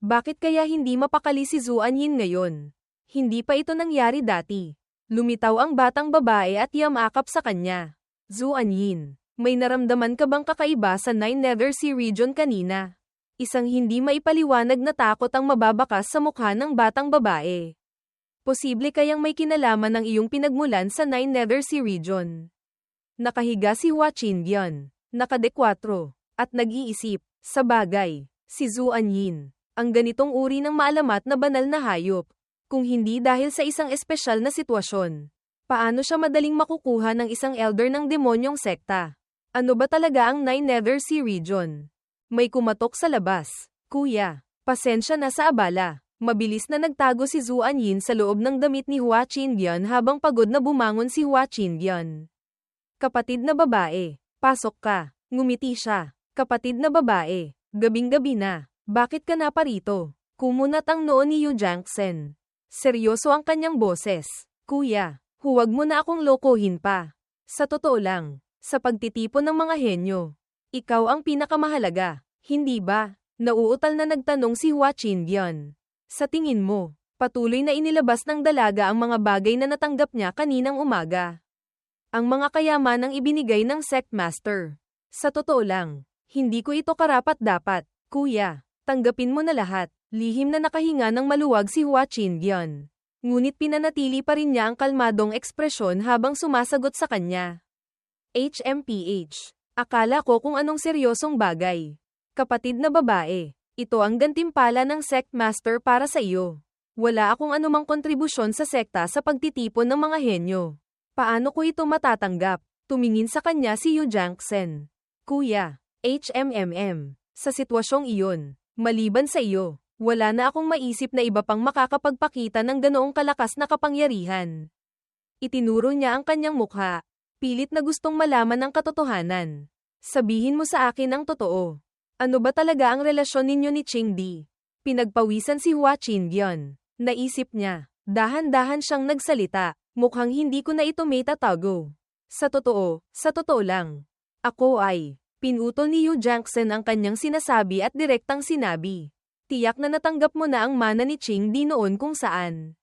Bakit kaya hindi mapakali si Zuan Yin ngayon? Hindi pa ito nangyari dati. Lumitaw ang batang babae at yamakap sa kanya. Zuan Yin, may naramdaman ka bang kakaiba sa Nine Nether Sea region kanina? Isang hindi maipaliwanag na takot ang mababakas sa mukha ng batang babae. Posible kayang may kinalaman ng iyong pinagmulan sa Nine Nether Sea region. Nakahiga si Hua Qingyan, nakadekwatro, at nag-iisip. Sa bagay, si Zuan Yin, ang ganitong uri ng maalamat na banal na hayop. Kung hindi dahil sa isang espesyal na sitwasyon, paano siya madaling makukuha ng isang elder ng demonyong sekta? Ano ba talaga ang Nine Nether Sea region? May kumatok sa labas. Kuya, pasensya na sa abala. Mabilis na nagtago si Zuan Yin sa loob ng damit ni Hua Qingyan habang pagod na bumangon si Hua Qingyan. Kapatid na babae, pasok ka. Ngumiti siya. Kapatid na babae, gabing-gabi na. Bakit ka na parito? Kumunat ang noo ni Yu Jiangxen. Seryoso ang kanyang boses. Kuya, huwag mo na akong lokohin pa. Sa totoo lang, sa pagtitipon ng mga henyo, ikaw ang pinakamahalaga, hindi ba? Nauutal na nagtanong si Hua Qingyan. Sa tingin mo, patuloy na inilabas ng dalaga ang mga bagay na natanggap niya kaninang umaga. Ang mga kayamanang ibinigay ng Sect Master. Sa totoo lang, hindi ko ito karapat-dapat, kuya. Tanggapin mo na lahat. Lihim na nakahinga ng maluwag si Hua Qingyan. Ngunit pinanatili pa rin niya ang kalmadong ekspresyon habang sumasagot sa kanya. HMPH. Akala ko kung anong seryosong bagay. Kapatid na babae, ito ang gantimpala ng Sect Master para sa iyo. Wala akong anumang kontribusyon sa sekta sa pagtitipon ng mga henyo. Paano ko ito matatanggap? Tumingin sa kanya si Yu Jiangxen. Kuya, HMMM. Sa sitwasyong iyon, maliban sa iyo, wala na akong maisip na iba pang makakapagpakita ng ganoong kalakas na kapangyarihan. Itinuro niya ang kanyang mukha, pilit na gustong malaman ang katotohanan. Sabihin mo sa akin ang totoo. Ano ba talaga ang relasyon ninyo ni Qingdi? Pinagpawisan si Hua Qingyan. Naisip niya, dahan-dahan siyang nagsalita, mukhang hindi ko na ito may tatago. Sa totoo lang. Ako ay, pinutol ni Yu Jiangxen ang kanyang sinasabi at direktang sinabi. Tiyak na natanggap mo na ang mana ni Qingdi noon kung saan.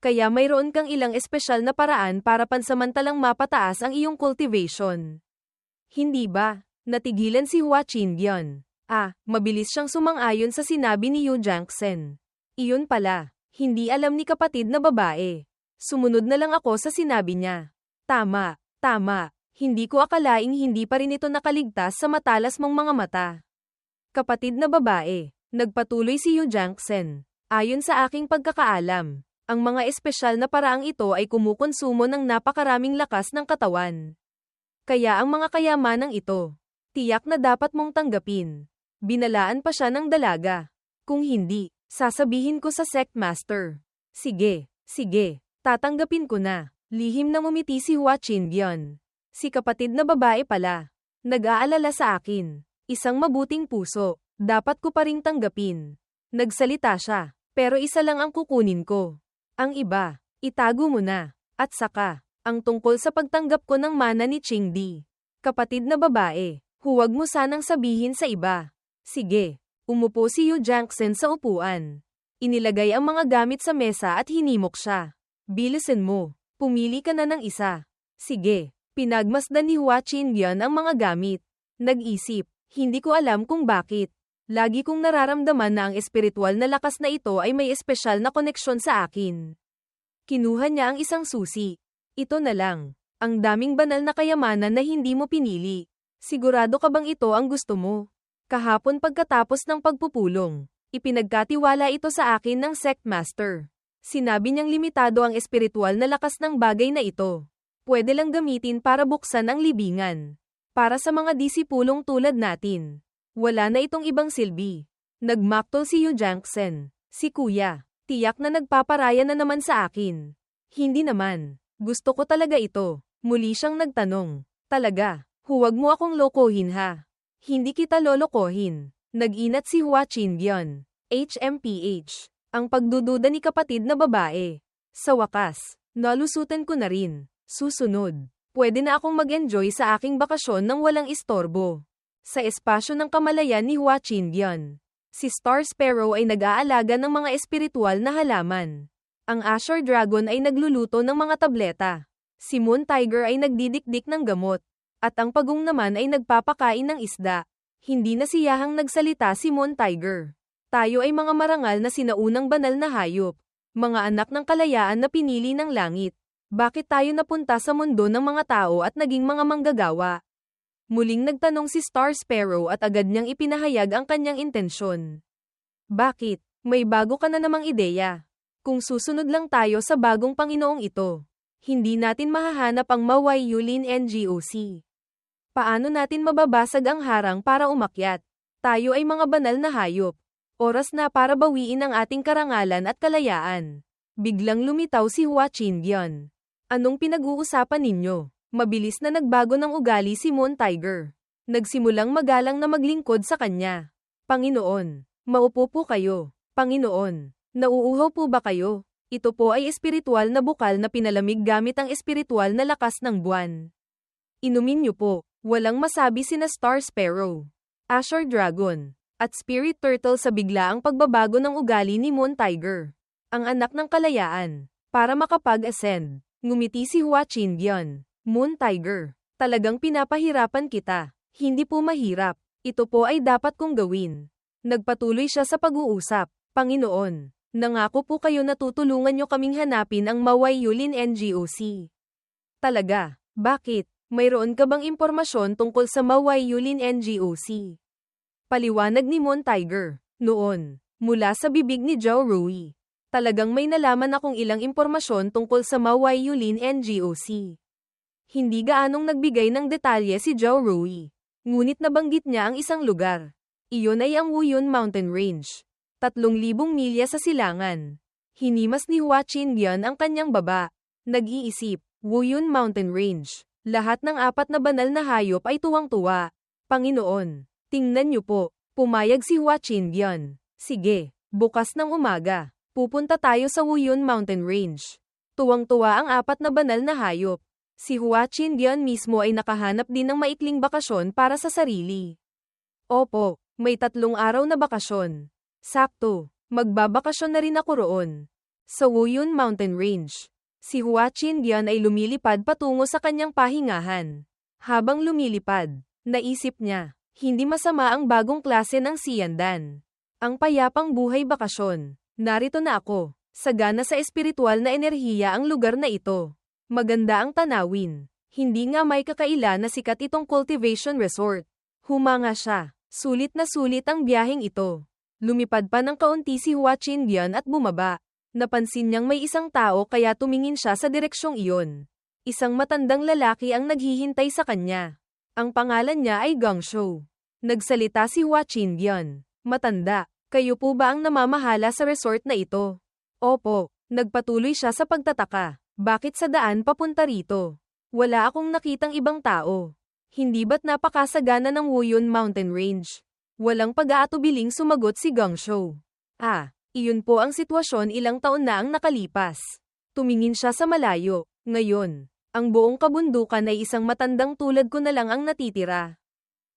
Kaya mayroon kang ilang espesyal na paraan para pansamantalang mapataas ang iyong cultivation. Hindi ba? Natigilan si Hua Qingyan. Mabilis siyang sumang-ayon sa sinabi ni Yu Jiangxen. Iyon pala, hindi alam ni kapatid na babae. Sumunod na lang ako sa sinabi niya. Tama. Hindi ko akalaing hindi pa rin ito nakaligtas sa matalas mong mga mata. Kapatid na babae. Nagpatuloy si Yu Jiangxen. Ayon sa aking pagkakaalam, ang mga espesyal na paraang ito ay kumukonsumo ng napakaraming lakas ng katawan. Kaya ang mga kayamanang ito, tiyak na dapat mong tanggapin. Binalaan pa siya ng dalaga. Kung hindi, sasabihin ko sa Sect Master. Sige, tatanggapin ko na. Lihim na ngumiti si Hua Qingyan. Si kapatid na babae pala. Nag-aalala sa akin. Isang mabuting puso. Dapat ko pa ring tanggapin. Nagsalita siya, pero isa lang ang kukunin ko. Ang iba, itago mo na. At saka, ang tungkol sa pagtanggap ko ng mana ni Qingdi. Kapatid na babae, huwag mo sanang sabihin sa iba. Sige, umupo si Yu Jiangxen sa upuan. Inilagay ang mga gamit sa mesa at hinimok siya. Bilisan mo, pumili ka na ng isa. Sige, pinagmasdan ni Hua Qingyan ang mga gamit. Nag-isip, hindi ko alam kung bakit. Lagi kong nararamdaman na ang espiritual na lakas na ito ay may espesyal na koneksyon sa akin. Kinuha niya ang isang susi. Ito na lang. Ang daming banal na kayamanan na hindi mo pinili. Sigurado ka bang ito ang gusto mo? Kahapon pagkatapos ng pagpupulong, ipinagkatiwala ito sa akin ng Sect Master. Sinabi niyang limitado ang espiritual na lakas ng bagay na ito. Pwede lang gamitin para buksan ang libingan. Para sa mga disipulong tulad natin. Wala na itong ibang silbi. Nagmaktol si Yu Jiangxen. Si kuya, tiyak na nagpaparaya na naman sa akin. Hindi naman. Gusto ko talaga ito. Muli siyang nagtanong. Talaga, huwag mo akong lokohin ha. Hindi kita lolokohin. Nag-inat si Hua Qingyan. HMPH. Ang pagdududa ni kapatid na babae. Sa wakas, nalusutan ko na rin. Susunod, pwede na akong mag-enjoy sa aking bakasyon ng walang istorbo. Sa espasyo ng kamalayan ni Hua Qingyan. Si Star Sparrow ay nag-aalaga ng mga espiritual na halaman. Ang Azure Dragon ay nagluluto ng mga tableta. Si Moon Tiger ay nagdidikdik ng gamot. At ang Pagong naman ay nagpapakain ng isda. Hindi nasiyahang nagsalita si Moon Tiger. Tayo ay mga marangal na sinaunang banal na hayop. Mga anak ng kalayaan na pinili ng langit. Bakit tayo napunta sa mundo ng mga tao at naging mga manggagawa? Muling nagtanong si Star Sparrow at agad niyang ipinahayag ang kanyang intensyon. Bakit? May bago ka na namang ideya. Kung susunod lang tayo sa bagong Panginoong ito, hindi natin mahahanap ang Mawai Yulin NGOC. Paano natin mababasag ang harang para umakyat? Tayo ay mga banal na hayop. Oras na para bawiin ang ating karangalan at kalayaan. Biglang lumitaw si Hua Qingyan. Anong pinag-uusapan ninyo? Mabilis na nagbago ng ugali si Moon Tiger. Nagsimulang magalang na maglingkod sa kanya. Panginoon, maupo po kayo. Panginoon, nauuhaw po ba kayo? Ito po ay espiritual na bukal na pinalamig gamit ang espiritual na lakas ng buwan. Inumin niyo po. Walang masabi sina Star Sparrow, Azure Dragon, at Spirit Turtle sa biglaang pagbabago ng ugali ni Moon Tiger. Ang anak ng kalayaan. Para makapag-ascend, ngumiti si Hua Qingyan. Moon Tiger, talagang pinapahirapan kita. Hindi po mahirap. Ito po ay dapat kong gawin. Nagpatuloy siya sa pag-uusap. Panginoon, nangako po kayo na tutulungan niyo kaming hanapin ang Mawai Yulin NGOC. Talaga? Bakit? Mayroon ka bang impormasyon tungkol sa Mawai Yulin NGOC? Paliwanag ni Moon Tiger. Noon, mula sa bibig ni Zhao Rui. Talagang may nalaman akong ilang impormasyon tungkol sa Mawai Yulin NGOC. Hindi gaanong nagbigay ng detalye si Zhao Rui. Ngunit nabanggit niya ang isang lugar. Iyon ay ang Wuyun Mountain Range. 3,000 milya sa silangan. Hinimas ni Hua Qingyan ang kanyang baba. Nag-iisip, Wuyun Mountain Range. Lahat ng 4 na banal na hayop ay tuwang-tuwa. Panginoon, tingnan niyo po. Pumayag si Hua Qingyan. Sige, bukas ng umaga. Pupunta tayo sa Wuyun Mountain Range. Tuwang-tuwa ang 4 na banal na hayop. Si Hua Qingyan mismo ay nakahanap din ng maikling bakasyon para sa sarili. Opo, may 3 araw na bakasyon. Sakto, magbabakasyon na rin ako roon. Sa Wuyun Mountain Range. Si Hua Qingyan ay lumilipad patungo sa kanyang pahingahan. Habang lumilipad, naisip niya, hindi masama ang bagong klase ng siyandan. Ang payapang buhay bakasyon. Narito na ako. Sagana sa espiritual na enerhiya ang lugar na ito. Maganda ang tanawin. Hindi nga may kakaila na sikat itong cultivation resort. Humanga siya. Sulit na sulit ang biyaheng ito. Lumipad pa ng kaunti si Hua Qingyan at bumaba. Napansin niyang may isang tao kaya tumingin siya sa direksyong iyon. Isang matandang lalaki ang naghihintay sa kanya. Ang pangalan niya ay Gong Shou. Nagsalita si Hua Qingyan. Matanda, kayo po ba ang namamahala sa resort na ito? Opo, nagpatuloy siya sa pagtataka. Bakit sa daan papunta rito? Wala akong nakitang ibang tao. Hindi ba't napakasagana ng Wuyun Mountain Range? Walang pag-aatubiling sumagot si Gong Shou. Iyon po ang sitwasyon ilang taon na ang nakalipas. Tumingin siya sa malayo. Ngayon, ang buong kabundukan ay isang matandang tulad ko na lang ang natitira.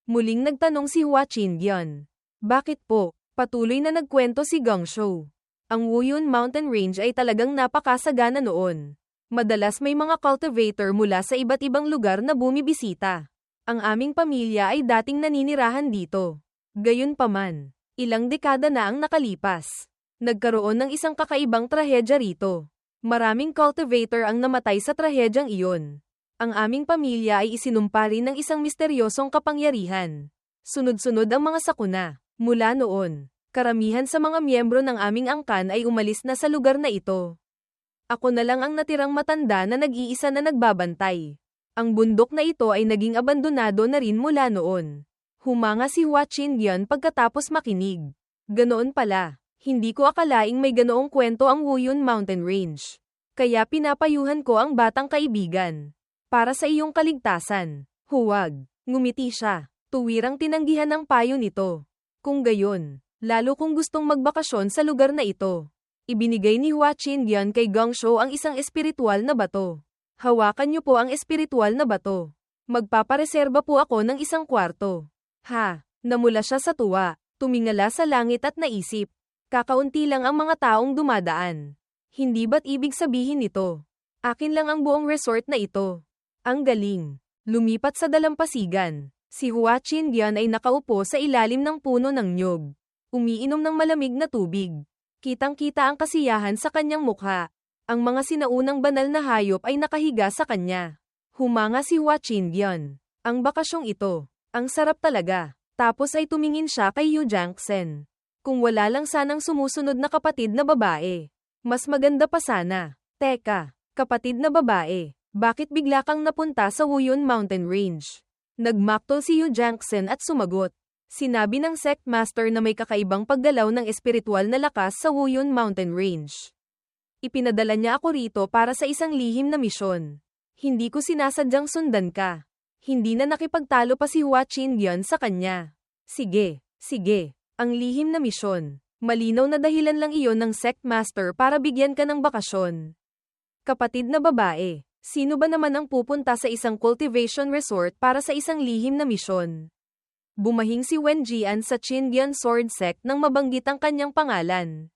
Muling nagtanong si Hua Qingyan. Bakit po? Patuloy na nagkwento si Gong Shou. Ang Wuyun Mountain Range ay talagang napakasagana noon. Madalas may mga cultivator mula sa iba't ibang lugar na bumibisita. Ang aming pamilya ay dating naninirahan dito. Gayunpaman, ilang dekada na ang nakalipas. Nagkaroon ng isang kakaibang trahedya rito. Maraming cultivator ang namatay sa trahedyang iyon. Ang aming pamilya ay isinumpa rin ng isang misteryosong kapangyarihan. Sunod-sunod ang mga sakuna. Mula noon, karamihan sa mga miyembro ng aming angkan ay umalis na sa lugar na ito. Ako na lang ang natirang matanda na nag-iisa na nagbabantay. Ang bundok na ito ay naging abandonado na rin mula noon. Humanga si Hua Qingyan pagkatapos makinig. Ganoon pala. Hindi ko akalaing may ganoong kwento ang Wuyun Mountain Range. Kaya pinapayuhan ko ang batang kaibigan. Para sa iyong kaligtasan. Huwag. Ngumiti siya. Tuwirang tinanggihan ang payo nito. Kung gayon, lalo kung gustong magbakasyon sa lugar na ito. Ibinigay ni Hua Qingyan kay Gong Shou ang isang espiritual na bato. Hawakan niyo po ang espiritual na bato. Magpapareserba po ako ng isang kwarto. Namula siya sa tuwa. Tumingala sa langit at naisip. Kakaunti lang ang mga taong dumadaan. Hindi ba't ibig sabihin nito? Akin lang ang buong resort na ito. Ang galing. Lumipat sa dalampasigan. Si Hua Qingyan ay nakaupo sa ilalim ng puno ng nyog. Umiinom ng malamig na tubig. Kitang-kita ang kasiyahan sa kanyang mukha. Ang mga sinaunang banal na hayop ay nakahiga sa kanya. Humanga si Hua Qingyan. Ang bakasyong ito. Ang sarap talaga. Tapos ay tumingin siya kay Yu Jiangxen. Kung wala lang sanang sumusunod na kapatid na babae. Mas maganda pa sana. Teka, kapatid na babae. Bakit bigla kang napunta sa Wuyun Mountain Range? Nagmaktol si Yu Jiangxen at sumagot. Sinabi ng sect master na may kakaibang paggalaw ng espiritual na lakas sa Wuyun Mountain Range. Ipinadala niya ako rito para sa isang lihim na misyon. Hindi ko sinasadyang sundan ka. Hindi na nakipagtalo pa si Hua Qingyan sa kanya. Sige, sige. Ang lihim na misyon. Malinaw na dahilan lang iyon ng sect master para bigyan ka ng bakasyon. Kapatid na babae, sino ba naman ang pupunta sa isang cultivation resort para sa isang lihim na misyon? Bumahing si Wen Jian sa Qingyan Sword Sect nang mabanggit ang kanyang pangalan.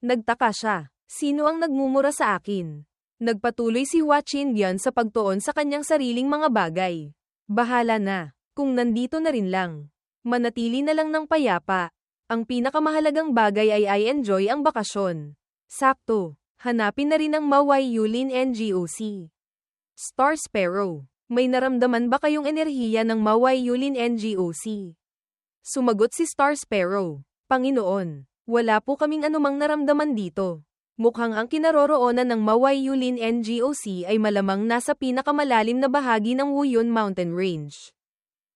Nagtaka siya. Sino ang nagmumura sa akin? Nagpatuloy si Hua Qingyan sa pagtuon sa kanyang sariling mga bagay. Bahala na. Kung nandito na rin lang. Manatili na lang ng payapa. Ang pinakamahalagang bagay ay I enjoy ang bakasyon. Sakto. Hanapin na rin ang Mawai Yulin NGOC. Star Sparrow. May naramdaman ba kayong enerhiya ng Mawai Yulin NGOC? Sumagot si Star Sparrow. Panginoon, wala po kaming anumang naramdaman dito. Mukhang ang kinaroroonan ng Mawai Yulin NGOC ay malamang nasa pinakamalalim na bahagi ng Wuyun Mountain Range.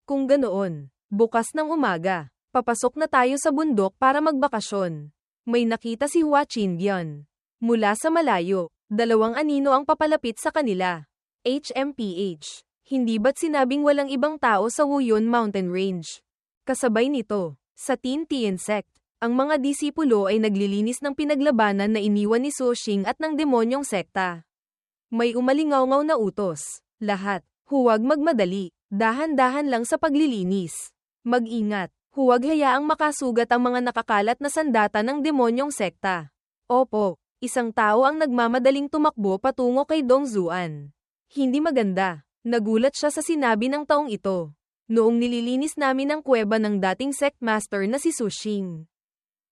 Kung ganoon, bukas ng umaga, papasok na tayo sa bundok para magbakasyon. May nakita si Hua Qingyan. Mula sa malayo, dalawang anino ang papalapit sa kanila. HMPH. Hindi ba't sinabing walang ibang tao sa Wuyun Mountain Range? Kasabay nito, sa Tin-Tien Sect. Ang mga disipulo ay naglilinis ng pinaglabanan na iniwan ni Su Xing at ng demonyong sekta. May umalingaw-ngaw na utos. Lahat, huwag magmadali, dahan-dahan lang sa paglilinis. Mag-ingat, huwag hayaang makasugat ang mga nakakalat na sandata ng demonyong sekta. Opo, isang tao ang nagmamadaling tumakbo patungo kay Dong Zuan. Hindi maganda, nagulat siya sa sinabi ng taong ito. Noong nililinis namin ang kuweba ng dating sect master na si Su Xing.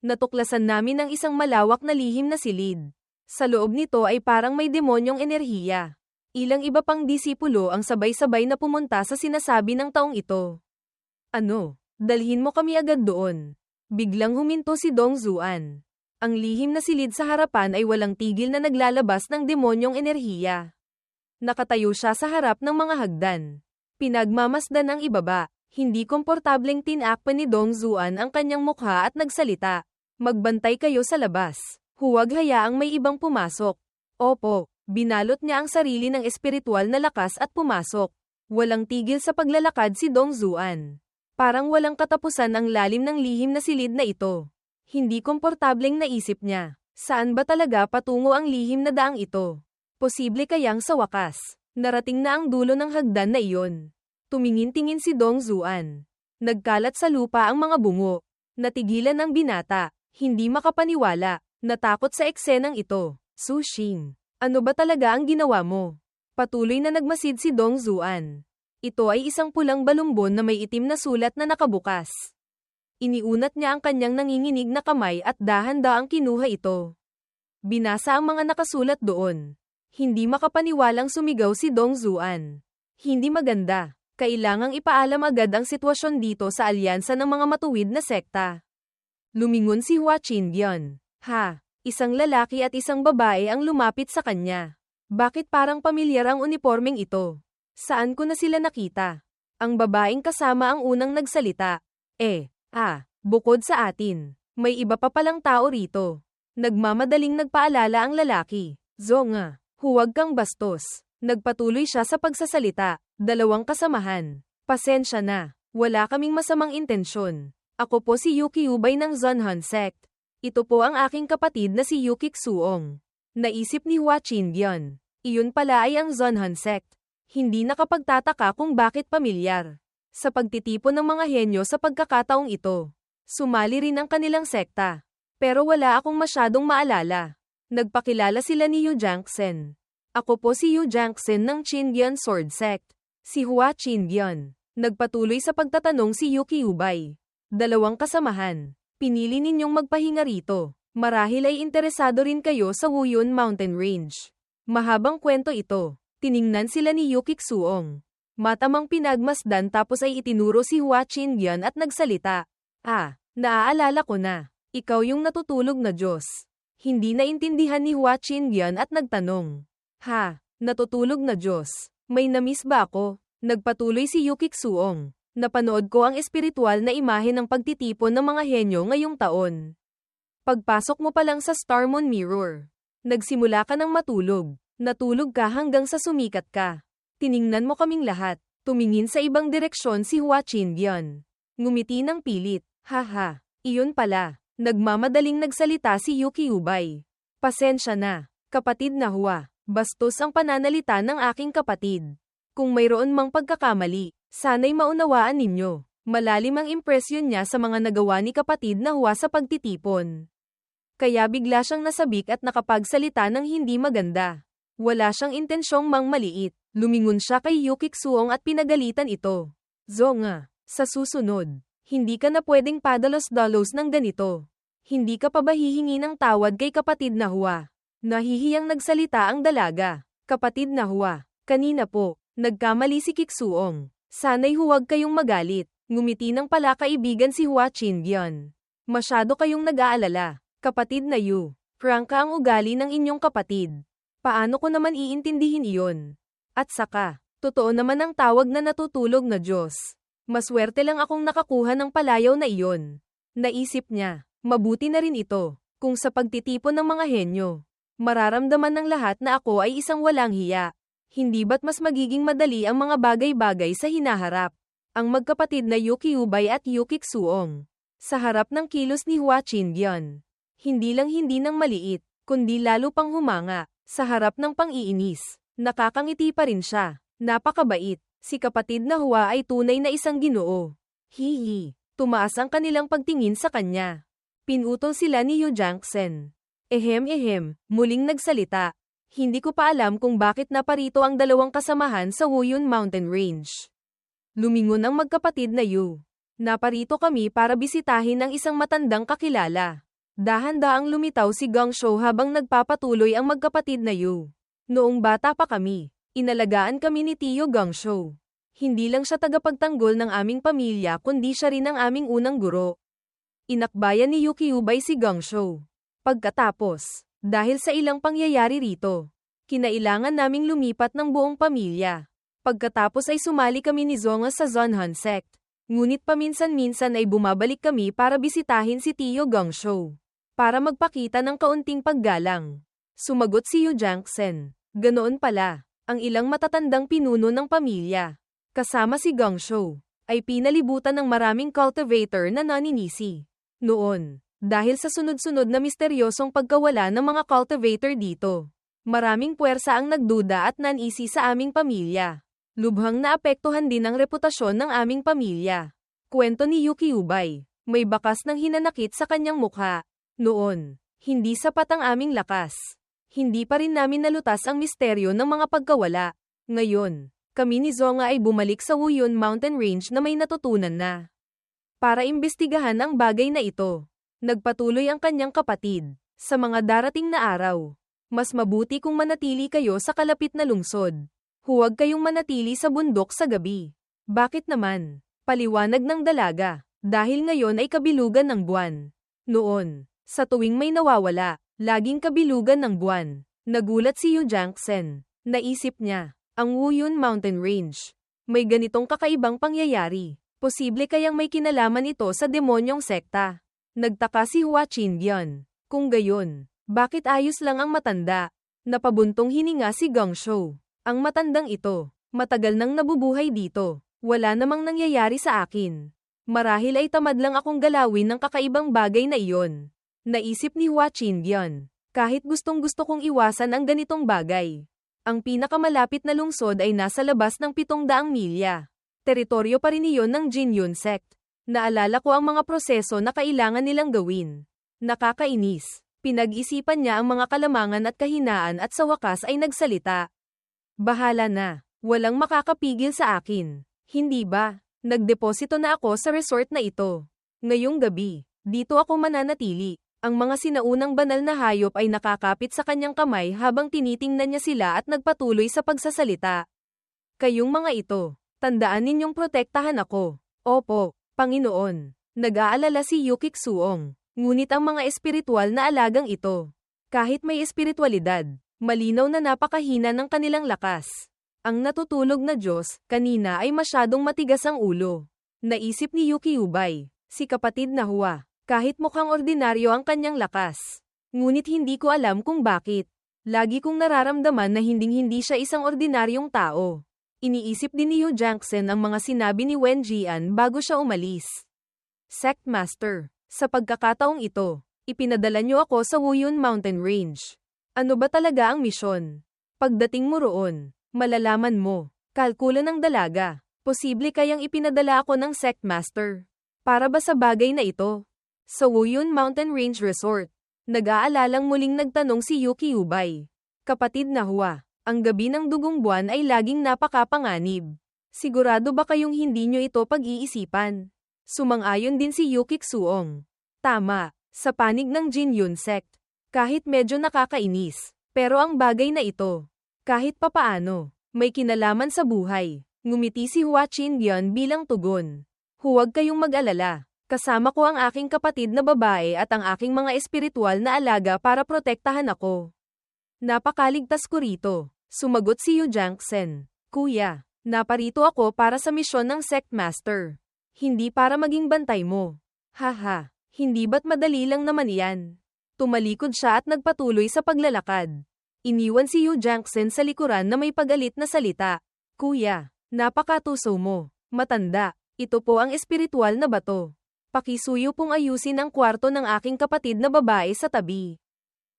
Natuklasan namin ang isang malawak na lihim na silid. Sa loob nito ay parang may demonyong enerhiya. Ilang iba pang disipulo ang sabay-sabay na pumunta sa sinasabi ng taong ito. Ano? Dalhin mo kami agad doon. Biglang huminto si Dong Zuan. Ang lihim na silid sa harapan ay walang tigil na naglalabas ng demonyong enerhiya. Nakatayo siya sa harap ng mga hagdan. Pinagmamasdan ang ibaba. Hindi komportableng tinakpan ni Dong Zuan ang kanyang mukha at nagsalita. Magbantay kayo sa labas. Huwag hayaang may ibang pumasok. Opo, binalot niya ang sarili ng espiritual na lakas at pumasok. Walang tigil sa paglalakad si Dong Zuan. Parang walang katapusan ang lalim ng lihim na silid na ito. Hindi komportableng naisip niya. Saan ba talaga patungo ang lihim na daang ito? Posible kayang sa wakas, narating na ang dulo ng hagdan na iyon. Tumingin-tingin si Dong Zuan. Nagkalat sa lupa ang mga bungo. Natigilan ang binata. Hindi makapaniwala. Natakot sa eksenang ito. Su Xing, ano ba talaga ang ginawa mo? Patuloy na nagmasid si Dong Zuan. Ito ay isang pulang balumbon na may itim na sulat na nakabukas. Iniunat niya ang kanyang nanginginig na kamay at dahan-daang kinuha ito. Binasa ang mga nakasulat doon. Hindi makapaniwalang sumigaw si Dong Zuan. Hindi maganda. Kailangang ipaalam agad ang sitwasyon dito sa alyansa ng mga matuwid na sekta. Lumingon si Hua Qingyan. Ha, isang lalaki at isang babae ang lumapit sa kanya. Bakit parang pamilyar ang unipormeng ito? Saan ko na sila nakita? Ang babaeng kasama ang unang nagsalita. Bukod sa atin, may iba pa palang tao rito. Nagmamadaling nagpaalala ang lalaki. Zonga, huwag kang bastos. Nagpatuloy siya sa pagsasalita. Dalawang kasamahan. Pasensya na. Wala kaming masamang intensyon. Ako po si Yuki Ubay ng Zunhan Sect. Ito po ang aking kapatid na si Yuki Xuong. Naisip ni Hua Qingyan. Iyon pala ay ang Zunhan Sect. Hindi nakapagtataka kung bakit pamilyar. Sa pagtitipon ng mga henyo sa pagkakataong ito. Sumali rin ang kanilang sekta. Pero wala akong masyadong maalala. Nagpakilala sila ni Yu Jiangxen. Ako po si Yu Jiangxen ng Qingyan Sword Sect. Si Hua Qingyan. Nagpatuloy sa pagtatanong si Yuki Ubay. Dalawang kasamahan. Pinili ninyong magpahinga rito. Marahil ay interesado rin kayo sa Wuyun Mountain Range. Mahabang kwento ito. Tiningnan sila ni Yuki Xuong. Matamang pinagmasdan tapos ay itinuro si Hua Qingyan at nagsalita. Naaalala ko na. Ikaw yung natutulog na Diyos. Hindi naintindihan ni Hua Qingyan at nagtanong. Natutulog na Diyos. May namiss ba ako? Nagpatuloy si Yuki Xuong. Napanood ko ang espiritual na imahe ng pagtitipon ng mga henyo ngayong taon. Pagpasok mo pa lang sa Star Moon Mirror. Nagsimula ka ng matulog. Natulog ka hanggang sa sumikat ka. Tiningnan mo kaming lahat. Tumingin sa ibang direksyon si Hua Qingyan. Ngumiti ng pilit. Iyon pala. Nagmamadaling nagsalita si Yuki Ubay. Pasensya na, kapatid na Hua. Bastos ang pananalita ng aking kapatid. Kung mayroon mang pagkakamali, sana'y maunawaan ninyo. Malalim ang impresyon niya sa mga nagawa ni kapatid na Hua sa pagtitipon. Kaya bigla siyang nasabik at nakapagsalita ng hindi maganda. Wala siyang intensyong maliit. Lumingon siya kay Yuki Xuong at pinagalitan ito. Zonga, sa susunod, hindi ka na pwedeng padalos-dalos ng ganito. Hindi ka pa ba hihingi ng tawad kay kapatid na Hua? Nahihiyang nagsalita ang dalaga. Kapatid na Hua, kanina po, nagkamali si Kiksuong. Sana'y huwag kayong magalit. Ngumiti ng pala kaibigan si Hua Qingyan. Masyado kayong nag-aalala. Kapatid na Yu, prangka ang ugali ng inyong kapatid. Paano ko naman iintindihin iyon? At saka, totoo naman ang tawag na natutulog na Diyos. Maswerte lang akong nakakuha ng palayaw na iyon. Naisip niya, mabuti na rin ito, kung sa pagtitipon ng mga henyo. Mararamdaman ng lahat na ako ay isang walang hiya. Hindi ba't mas magiging madali ang mga bagay-bagay sa hinaharap? Ang magkapatid na Yuki Ubay at Yuki Xuong. Sa harap ng kilos ni Hua Qingyan. Hindi lang hindi nang maliit, kundi lalo pang humanga. Sa harap ng pang-iinis. Nakakangiti pa rin siya. Napakabait. Si kapatid na Hua ay tunay na isang ginoo. Hihi. Tumaas ang kanilang pagtingin sa kanya. Pinutol sila ni Yu Jiangxen. Muling nagsalita. Hindi ko pa alam kung bakit naparito ang dalawang kasamahan sa Wuyun Mountain Range. Lumingon ang magkapatid na Yu. Naparito kami para bisitahin ang isang matandang kakilala. Dahan-daang lumitaw si Gong Shou habang nagpapatuloy ang magkapatid na Yu. Noong bata pa kami, inalagaan kami ni Tiyo Gong Shou. Hindi lang siya tagapagtanggol ng aming pamilya kundi siya rin ang aming unang guro. Inakbayan ni Yuki Ubay si Gong Shou. Pagkatapos, dahil sa ilang pangyayari rito, kinailangan naming lumipat ng buong pamilya. Pagkatapos ay sumali kami ni Zonga sa Zonhan Sect. Ngunit paminsan-minsan ay bumabalik kami para bisitahin si Tiyo Gong Shou. Para magpakita ng kaunting paggalang. Sumagot si Yu Jiangxen. Ganoon pala, ang ilang matatandang pinuno ng pamilya, kasama si Gong Shou, ay pinalibutan ng maraming cultivator na naninisi. Noon, dahil sa sunod-sunod na misteryosong pagkawala ng mga cultivator dito, maraming puwersa ang nagduda at nanisi sa aming pamilya. Lubhang naapektuhan din ang reputasyon ng aming pamilya. Kwento ni Yuki Ubay, may bakas ng hinanakit sa kanyang mukha. Noon, hindi sapat ang aming lakas. Hindi pa rin namin nalutas ang misteryo ng mga pagkawala. Ngayon, kami ni Zonga ay bumalik sa Wuyun Mountain Range na may natutunan na. Para imbestigahan ang bagay na ito, nagpatuloy ang kanyang kapatid. Sa mga darating na araw, mas mabuti kung manatili kayo sa kalapit na lungsod. Huwag kayong manatili sa bundok sa gabi. Bakit naman? Paliwanag ng dalaga. Dahil ngayon ay kabilugan ng buwan. Noon, sa tuwing may nawawala, laging kabilugan ng buwan. Nagulat si Yu Jiangxen. Naisip niya, ang Wuyun Mountain Range. May ganitong kakaibang pangyayari. Posible kayang may kinalaman ito sa demonyong sekta. Nagtaka si Hua Qingyan. Kung gayon, bakit ayos lang ang matanda? Napabuntong hininga si Gong Shou. Ang matandang ito, matagal nang nabubuhay dito. Wala namang nangyayari sa akin. Marahil ay tamad lang akong galawin ng kakaibang bagay na iyon. Naisip ni Hua Qingyan. Kahit gustong-gusto kong iwasan ang ganitong bagay. Ang pinakamalapit na lungsod ay nasa labas ng 700 milya. Teritoryo pa rin iyon ng Jinyun Sect. Naalala ko ang mga proseso na kailangan nilang gawin. Nakakainis. Pinag-isipan niya ang mga kalamangan at kahinaan at sa wakas ay nagsalita. Bahala na. Walang makakapigil sa akin. Hindi ba? Nagdeposito na ako sa resort na ito. Ngayong gabi, dito ako mananatili. Ang mga sinaunang banal na hayop ay nakakapit sa kanyang kamay habang tinitingnan niya sila at nagpatuloy sa pagsasalita. Kayong mga ito, tandaan ninyong protektahan ako. Opo, Panginoon. Nag-aalala si Yukik Suong. Ngunit ang mga espiritual na alagang ito, kahit may espiritualidad, malinaw na napakahina ng kanilang lakas. Ang natutulog na Diyos, kanina ay masyadong matigas ang ulo. Naisip ni Yuki Ubay, si kapatid na Hua. Kahit mukhang ordinaryo ang kanyang lakas. Ngunit hindi ko alam kung bakit. Lagi kong nararamdaman na hinding-hindi siya isang ordinaryong tao. Iniisip din ni Yu Jiangxin ang mga sinabi ni Wen Jian bago siya umalis. Sect Master, sa pagkakataong ito, ipinadala niyo ako sa Wuyun Mountain Range. Ano ba talaga ang misyon? Pagdating mo roon, malalaman mo. Kalkula ng dalaga. Posible kayang ipinadala ako ng Sect Master. Para ba sa bagay na ito? Sa Wuyun Mountain Range Resort, nag-aalalang muling nagtanong si Yuki Ubay. Kapatid na Hua, ang gabi ng dugong buwan ay laging napakapanganib. Sigurado ba kayong hindi nyo ito pag-iisipan? Sumang-ayon din si Yukik Suong. Tama, sa panig ng Jin Yun Sect. Kahit medyo nakakainis, pero ang bagay na ito, kahit papaano, may kinalaman sa buhay. Ngumiti si Hua Qingyan bilang tugon. Huwag kayong mag-alala. Kasama ko ang aking kapatid na babae at ang aking mga espiritual na alaga para protektahan ako. Napakaligtas ko rito. Sumagot si Yu Jiangxin. Kuya, naparito ako para sa misyon ng Sect Master. Hindi para maging bantay mo. Haha, hindi ba't madali lang naman iyan? Tumalikod siya at nagpatuloy sa paglalakad. Iniwan si Yu Jiangxin sa likuran na may pagalit na salita. Kuya, napakatuso mo. Matanda, ito po ang espiritual na bato. Pakisuyo pong ayusin ang kwarto ng aking kapatid na babae sa tabi.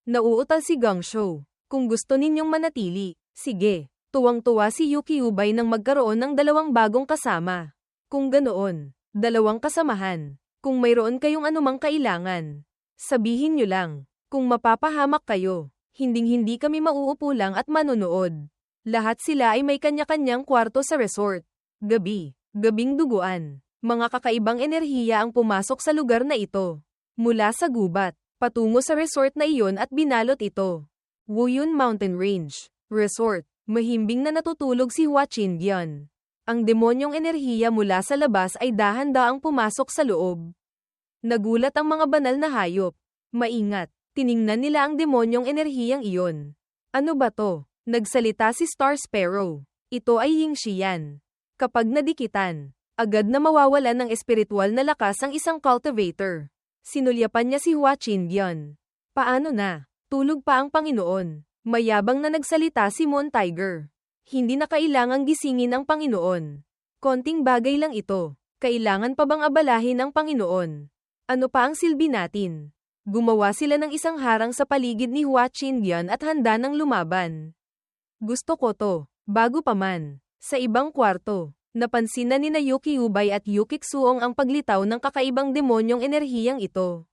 Nauutal si Gang Shou. Kung gusto ninyong manatili, sige. Tuwang-tuwa si Yuki Ubay nang magkaroon ng dalawang bagong kasama. Kung ganoon, dalawang kasamahan. Kung mayroon kayong anumang kailangan, sabihin nyo lang. Kung mapapahamak kayo, hinding-hindi kami mauupo lang at manonood. Lahat sila ay may kanya-kanyang kwarto sa resort. Gabi, gabing duguan. Mga kakaibang enerhiya ang pumasok sa lugar na ito. Mula sa gubat, patungo sa resort na iyon at binalot ito. Wuyun Mountain Range Resort. Mahimbing na natutulog si Hua Qingyan. Ang demonyong enerhiya mula sa labas ay dahan-daang pumasok sa loob. Nagulat ang mga banal na hayop. Maingat, tiningnan nila ang demonyong enerhiyang iyon. Ano ba to? Nagsalita si Star Sparrow. Ito ay Ying Xian. Kapag nadikitan, agad na mawawalan ng espiritual na lakas ang isang cultivator. Sinulyapan niya si Hua Qingyan. Paano na? Tulog pa ang Panginoon. Mayabang na nagsalita si Moon Tiger. Hindi na kailangang gisingin ang Panginoon. Konting bagay lang ito. Kailangan pa bang abalahin ang Panginoon? Ano pa ang silbi natin? Gumawa sila ng isang harang sa paligid ni Hua Qingyan at handa ng lumaban. Gusto ko to. Bago pa man. Sa ibang kwarto. Napansin na nina Yuki Ubay at Yukik Suong ang paglitaw ng kakaibang demonyong enerhiyang ito.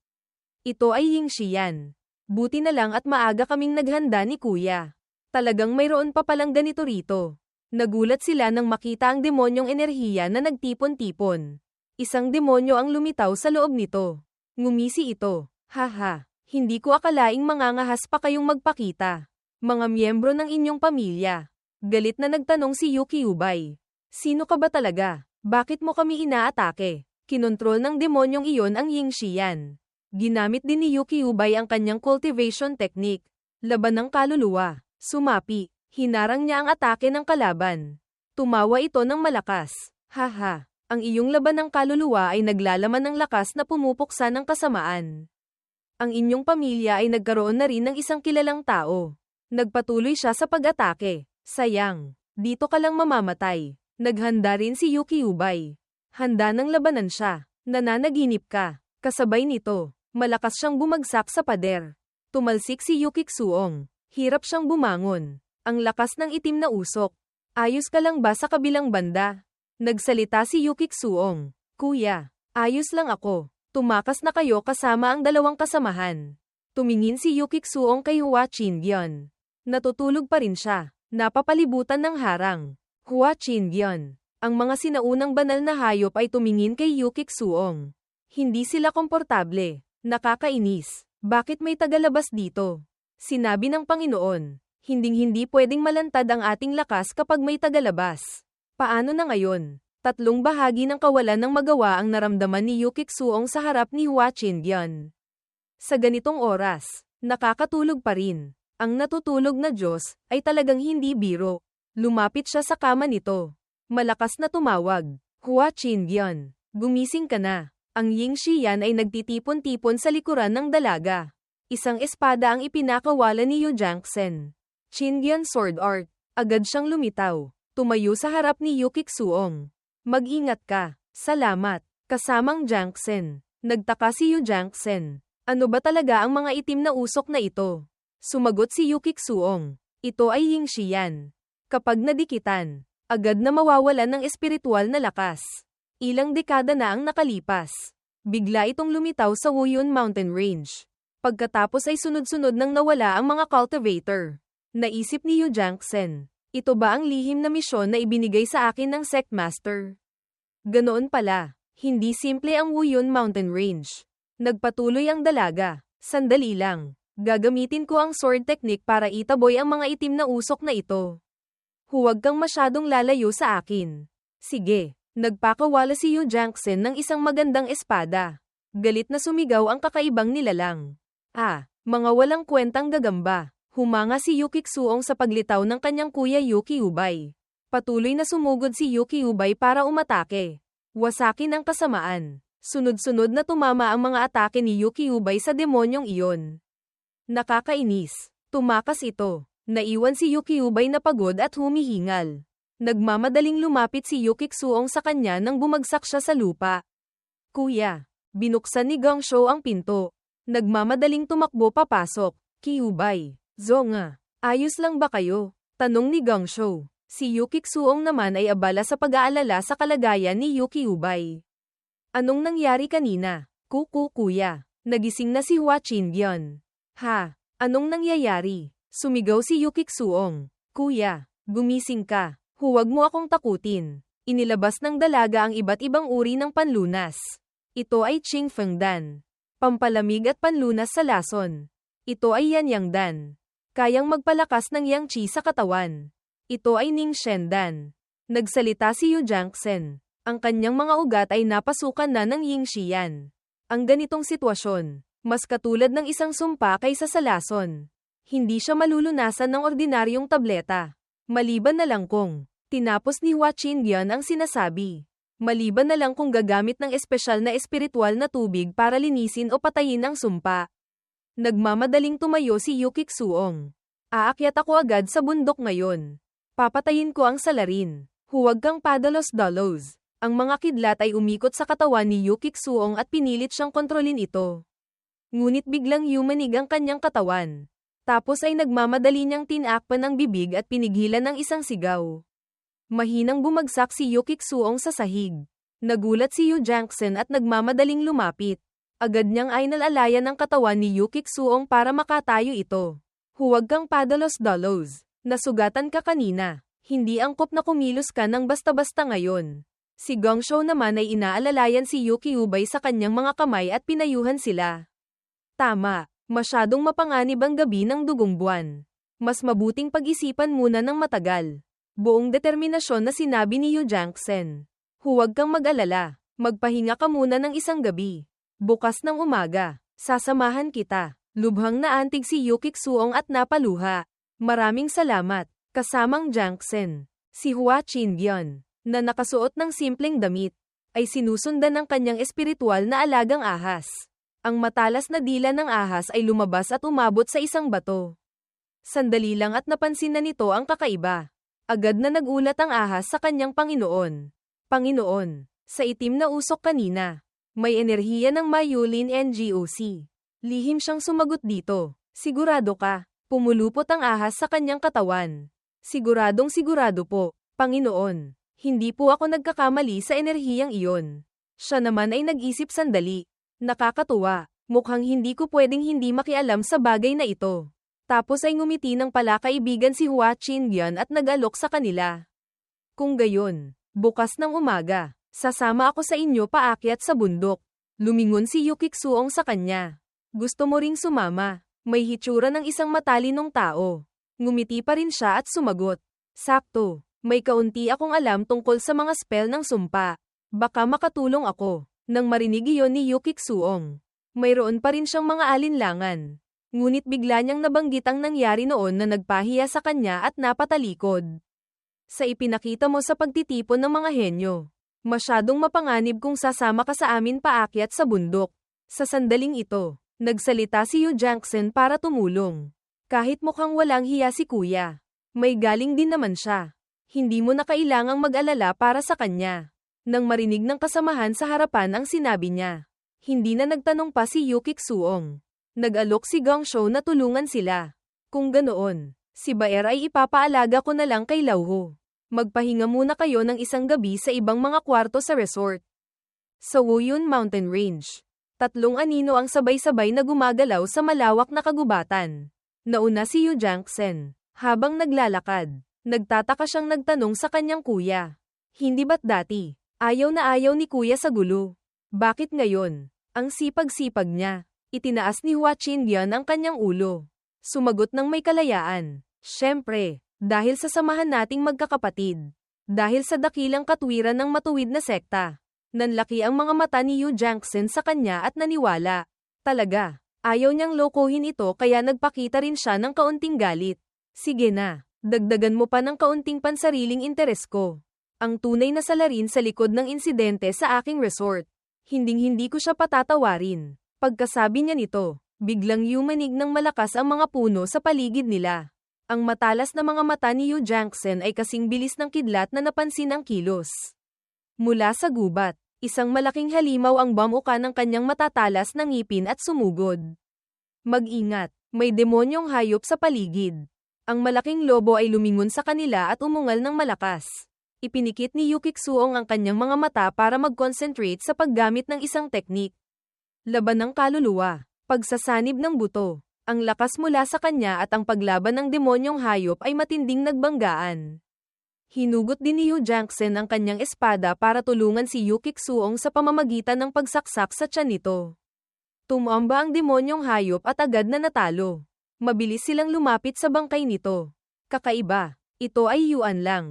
Ito ay Ying Xian. Buti na lang at maaga kaming naghanda ni Kuya. Talagang mayroon pa palang ganito rito. Nagulat sila nang makita ang demonyong enerhiya na nagtipon-tipon. Isang demonyo ang lumitaw sa loob nito. Ngumisi ito. Haha, hindi ko akalaing mangangahas pa kayong magpakita. Mga miyembro ng inyong pamilya. Galit na nagtanong si Yuki Ubay. Sino ka ba talaga? Bakit mo kami inaatake? Kinontrol ng demonyong iyon ang Ying Xian. Ginamit din ni Yuki Ubay ang kanyang cultivation technique. Laban ng kaluluwa. Sumapi. Hinarang niya ang atake ng kalaban. Tumawa ito ng malakas. Haha. Ang iyong laban ng kaluluwa ay naglalaman ng lakas na pumupuksa ng kasamaan. Ang inyong pamilya ay nagkaroon na rin ng isang kilalang tao. Nagpatuloy siya sa pag-atake. Sayang. Dito ka lang mamamatay. Naghanda rin si Yuki Ubay. Handa ng labanan siya. Nananaginip ka. Kasabay nito, malakas siyang bumagsak sa pader. Tumalsik si Yukik Suong. Hirap siyang bumangon. Ang lakas ng itim na usok. Ayos ka lang ba sa kabilang banda? Nagsalita si Yukik Suong. Kuya, Ayos lang ako. Tumakas na kayo kasama ang dalawang kasamahan. Tumingin si Yuki Xuong kay Hua Qingyan. Natutulog pa rin siya. Napapalibutan ng harang. Hua Qingyan. Ang mga sinaunang banal na hayop ay tumingin kay Yuki Xuong. Hindi sila komportable. Nakakainis. Bakit may tagalabas dito? Sinabi ng Panginoon. Hinding-hindi pwedeng malantad ang ating lakas kapag may tagalabas. Paano na ngayon? Tatlong bahagi ng kawalan ng magawa ang naramdaman ni Yuki Xuong sa harap ni Hua Qingyan. Sa ganitong oras, nakakatulog pa rin. Ang natutulog na Diyos ay talagang hindi biro. Lumapit siya sa kama nito. Malakas na tumawag. Hua Qingyan, gumising ka na. Ang Ying Xian ay nagtitipon-tipon sa likuran ng dalaga. Isang espada ang ipinakawala ni Yu Jiangxen. Qingyan Sword Art. Agad siyang lumitaw. Tumayo sa harap ni Yuki Xuong. Mag-ingat ka. Salamat. Kasamang Jiangxen. Nagtaka si Yu Jiangxen. Ano ba talaga ang mga itim na usok na ito? Sumagot si Yuki Xuong. Ito ay Ying Xian. Kapag nadikitan, agad na mawawalan ng espiritual na lakas. Ilang dekada na ang nakalipas. Bigla itong lumitaw sa Wuyun Mountain Range. Pagkatapos ay sunod-sunod nang nawala ang mga cultivator. Naisip ni Yu Jiangxen. Ito ba ang lihim na misyon na ibinigay sa akin ng Sect Master? Ganoon pala. Hindi simple ang Wuyun Mountain Range. Nagpatuloy ang dalaga. Sandali lang. Gagamitin ko ang sword technique para itaboy ang mga itim na usok na ito. Huwag kang masyadong lalayo sa akin. Sige. Nagpakawala si Yu Jiangxen ng isang magandang espada. Galit na sumigaw ang kakaibang nilalang. Mga walang kwentang gagamba. Humanga si Yuki Xuong sa paglitaw ng kanyang kuya Yuki Ubay. Patuloy na sumugod si Yuki Ubay para umatake. Wasakin ang kasamaan. Sunod-sunod na tumama ang mga atake ni Yuki Ubay sa demonyong iyon. Nakakainis. Tumakas ito. Naiwan si Yuki Ubay na pagod at humihingal. Nagmamadaling lumapit si Yuki Xuong sa kanya nang bumagsak siya sa lupa. Kuya. Binuksan ni Gangshuo ang pinto. Nagmamadaling tumakbo papasok. Ki Ubay. Zonga. Ayos lang ba kayo? Tanong ni Gangshuo. Si Yuki Xuong naman ay abala sa pag-aalala sa kalagayan ni Yuki Ubay. Anong nangyari kanina? Kuya. Nagising na si Hua Qingyan. Anong nangyayari? Sumigaw si Yuki Xuong. Kuya, gumising ka. Huwag mo akong takutin. Inilabas ng dalaga ang iba't ibang uri ng panlunas. Ito ay Qing Feng Dan. Pampalamig at panlunas sa lason. Ito ay Yan Yang Dan. Kayang magpalakas ng yang qi sa katawan. Ito ay Ning Shen Dan. Nagsalita si Yu Jiangxen. Ang kanyang mga ugat ay napasukan na ng Ying Xian. Ang ganitong sitwasyon, mas katulad ng isang sumpa kaysa sa lason. Hindi siya malulunasan ng ordinaryong tableta. Maliban na lang kung tinapos ni Hua Qingyan ang sinasabi. Maliban na lang kung gagamit ng espesyal na espiritual na tubig para linisin o patayin ang sumpa. Nagmamadaling tumayo si Yuki Xuong. Aakyat ako agad sa bundok ngayon. Papatayin ko ang salarin. Huwag kang padalos-dalos. Ang mga kidlat ay umikot sa katawan ni Yuki Xuong at pinilit siyang kontrolin ito. Ngunit biglang yumanig ang kanyang katawan. Tapos ay nagmamadali niyang tinakpan ang bibig at pinigilan ng isang sigaw. Mahinang bumagsak si Yuki Xuong sa sahig. Nagulat si Yu Jiangxen at nagmamadaling lumapit. Agad niyang ainalalayan ang katawan ni Yuki Xuong para makatayo ito. Huwag kang padalos-dalos. Nasugatan ka kanina. Hindi angkop na kumilos ka ng basta-basta ngayon. Si Gangshuo naman ay inaalalayan si Yuki Ubay sa kanyang mga kamay at pinayuhan sila. Tama, masyadong mapanganib ang gabi ng dugong buwan. Mas mabuting pag-isipan muna ng matagal. Buong determinasyon na sinabi ni Yu Jiangxen. Huwag kang mag-alala. Magpahinga ka muna ng isang gabi. Bukas ng umaga, sasamahan kita. Lubhang naantig si Yuki Xuong at napaluha. Maraming salamat, kasamang Jiangxen. Si Hua Qingyan, na nakasuot ng simpleng damit, ay sinusundan ng kanyang espiritual na alagang ahas. Ang matalas na dila ng ahas ay lumabas at umabot sa isang bato. Sandali lang at napansin na nito ang kakaiba. Agad na nagulat ang ahas sa kanyang Panginoon. Panginoon, sa itim na usok kanina. May enerhiya ng Mayulin NGOC. Lihim siyang sumagot dito. Sigurado ka? Pumulupot ang ahas sa kanyang katawan. Siguradong sigurado po, Panginoon. Hindi po ako nagkakamali sa enerhiyang iyon. Siya naman ay nag-isip sandali. Nakakatuwa, mukhang hindi ko pwedeng hindi makialam sa bagay na ito. Tapos ay ngumiti ng palakaibigan si Hua Qingyan at nag-alok sa kanila. Kung gayon, bukas ng umaga, sasama ako sa inyo paakyat sa bundok. Lumingon si Yukik-suong sa kanya. Gusto mo ring sumama? May hitsura ng isang matalinong tao. Ngumiti pa rin siya at sumagot. Sakto, may kaunti akong alam tungkol sa mga spell ng sumpa. Baka makatulong ako. Nang marinig iyon ni Yukik-suong, mayroon pa rin siyang mga alinlangan. Ngunit bigla niyang nabanggit ang nangyari noon na nagpahiya sa kanya at napatalikod. Sa ipinakita mo sa pagtitipon ng mga henyo. Masyadong mapanganib kung sasama ka sa amin paakyat sa bundok. Sa sandaling ito, nagsalita si Yu Jiangxin para tumulong. Kahit mukhang walang hiya si kuya, may galing din naman siya. Hindi mo na kailangang mag-alala para sa kanya. Nang marinig ng kasamahan sa harapan ang sinabi niya, hindi na nagtanong pa si Yukik-suong. Nag-alok si Gong Shou na tulungan sila. Kung ganoon, si Baer ay ipapaalaga ko na lang kay Lauho. Magpahinga muna kayo ng isang gabi sa ibang mga kwarto sa resort. Sa Wuyun Mountain Range, 3 anino ang sabay-sabay na gumagalaw sa malawak na kagubatan. Nauna si Yu Jiangxin. Habang naglalakad, nagtataka siyang nagtanong sa kanyang kuya. Hindi ba't dati, ayaw na ayaw ni kuya sa gulo? Bakit ngayon? Ang sipag-sipag niya. Itinaas ni Hua Qingyan ang kanyang ulo. Sumagot ng may kalayaan. Siyempre. Dahil sa samahan nating magkakapatid. Dahil sa dakilang katwiran ng matuwid na sekta. Nanlaki ang mga mata ni Yu Jiangxin sa kanya at naniwala. Talaga, ayaw niyang lokohin ito kaya nagpakita rin siya ng kaunting galit. Sige na, dagdagan mo pa ng kaunting pansariling interes ko. Ang tunay na salarin sa likod ng insidente sa aking resort. Hinding-hindi ko siya patatawarin. Pagkasabi niya nito, biglang yumanig ng malakas ang mga puno sa paligid nila. Ang matalas na mga mata ni Yu Jiangxin ay kasing bilis ng kidlat na napansin ang kilos. Mula sa gubat, isang malaking halimaw ang bamuka ng kanyang matatalas na ngipin at sumugod. Mag-ingat, may demonyong hayop sa paligid. Ang malaking lobo ay lumingon sa kanila at umungal ng malakas. Ipinikit ni Yukik-suong ang kanyang mga mata para mag-concentrate sa paggamit ng isang teknik. Laban ng kaluluwa, pagsasanib ng buto. Ang lakas mula sa kanya at ang paglaban ng demonyong hayop ay matinding nagbanggaan. Hinugot din ni Yu Jiangxin ang kanyang espada para tulungan si Yukik-suong sa pamamagitan ng pagsaksak sa tiyan nito. Tumamba ang demonyong hayop at agad na natalo. Mabilis silang lumapit sa bangkay nito. Kakaiba, ito ay Yuan lang.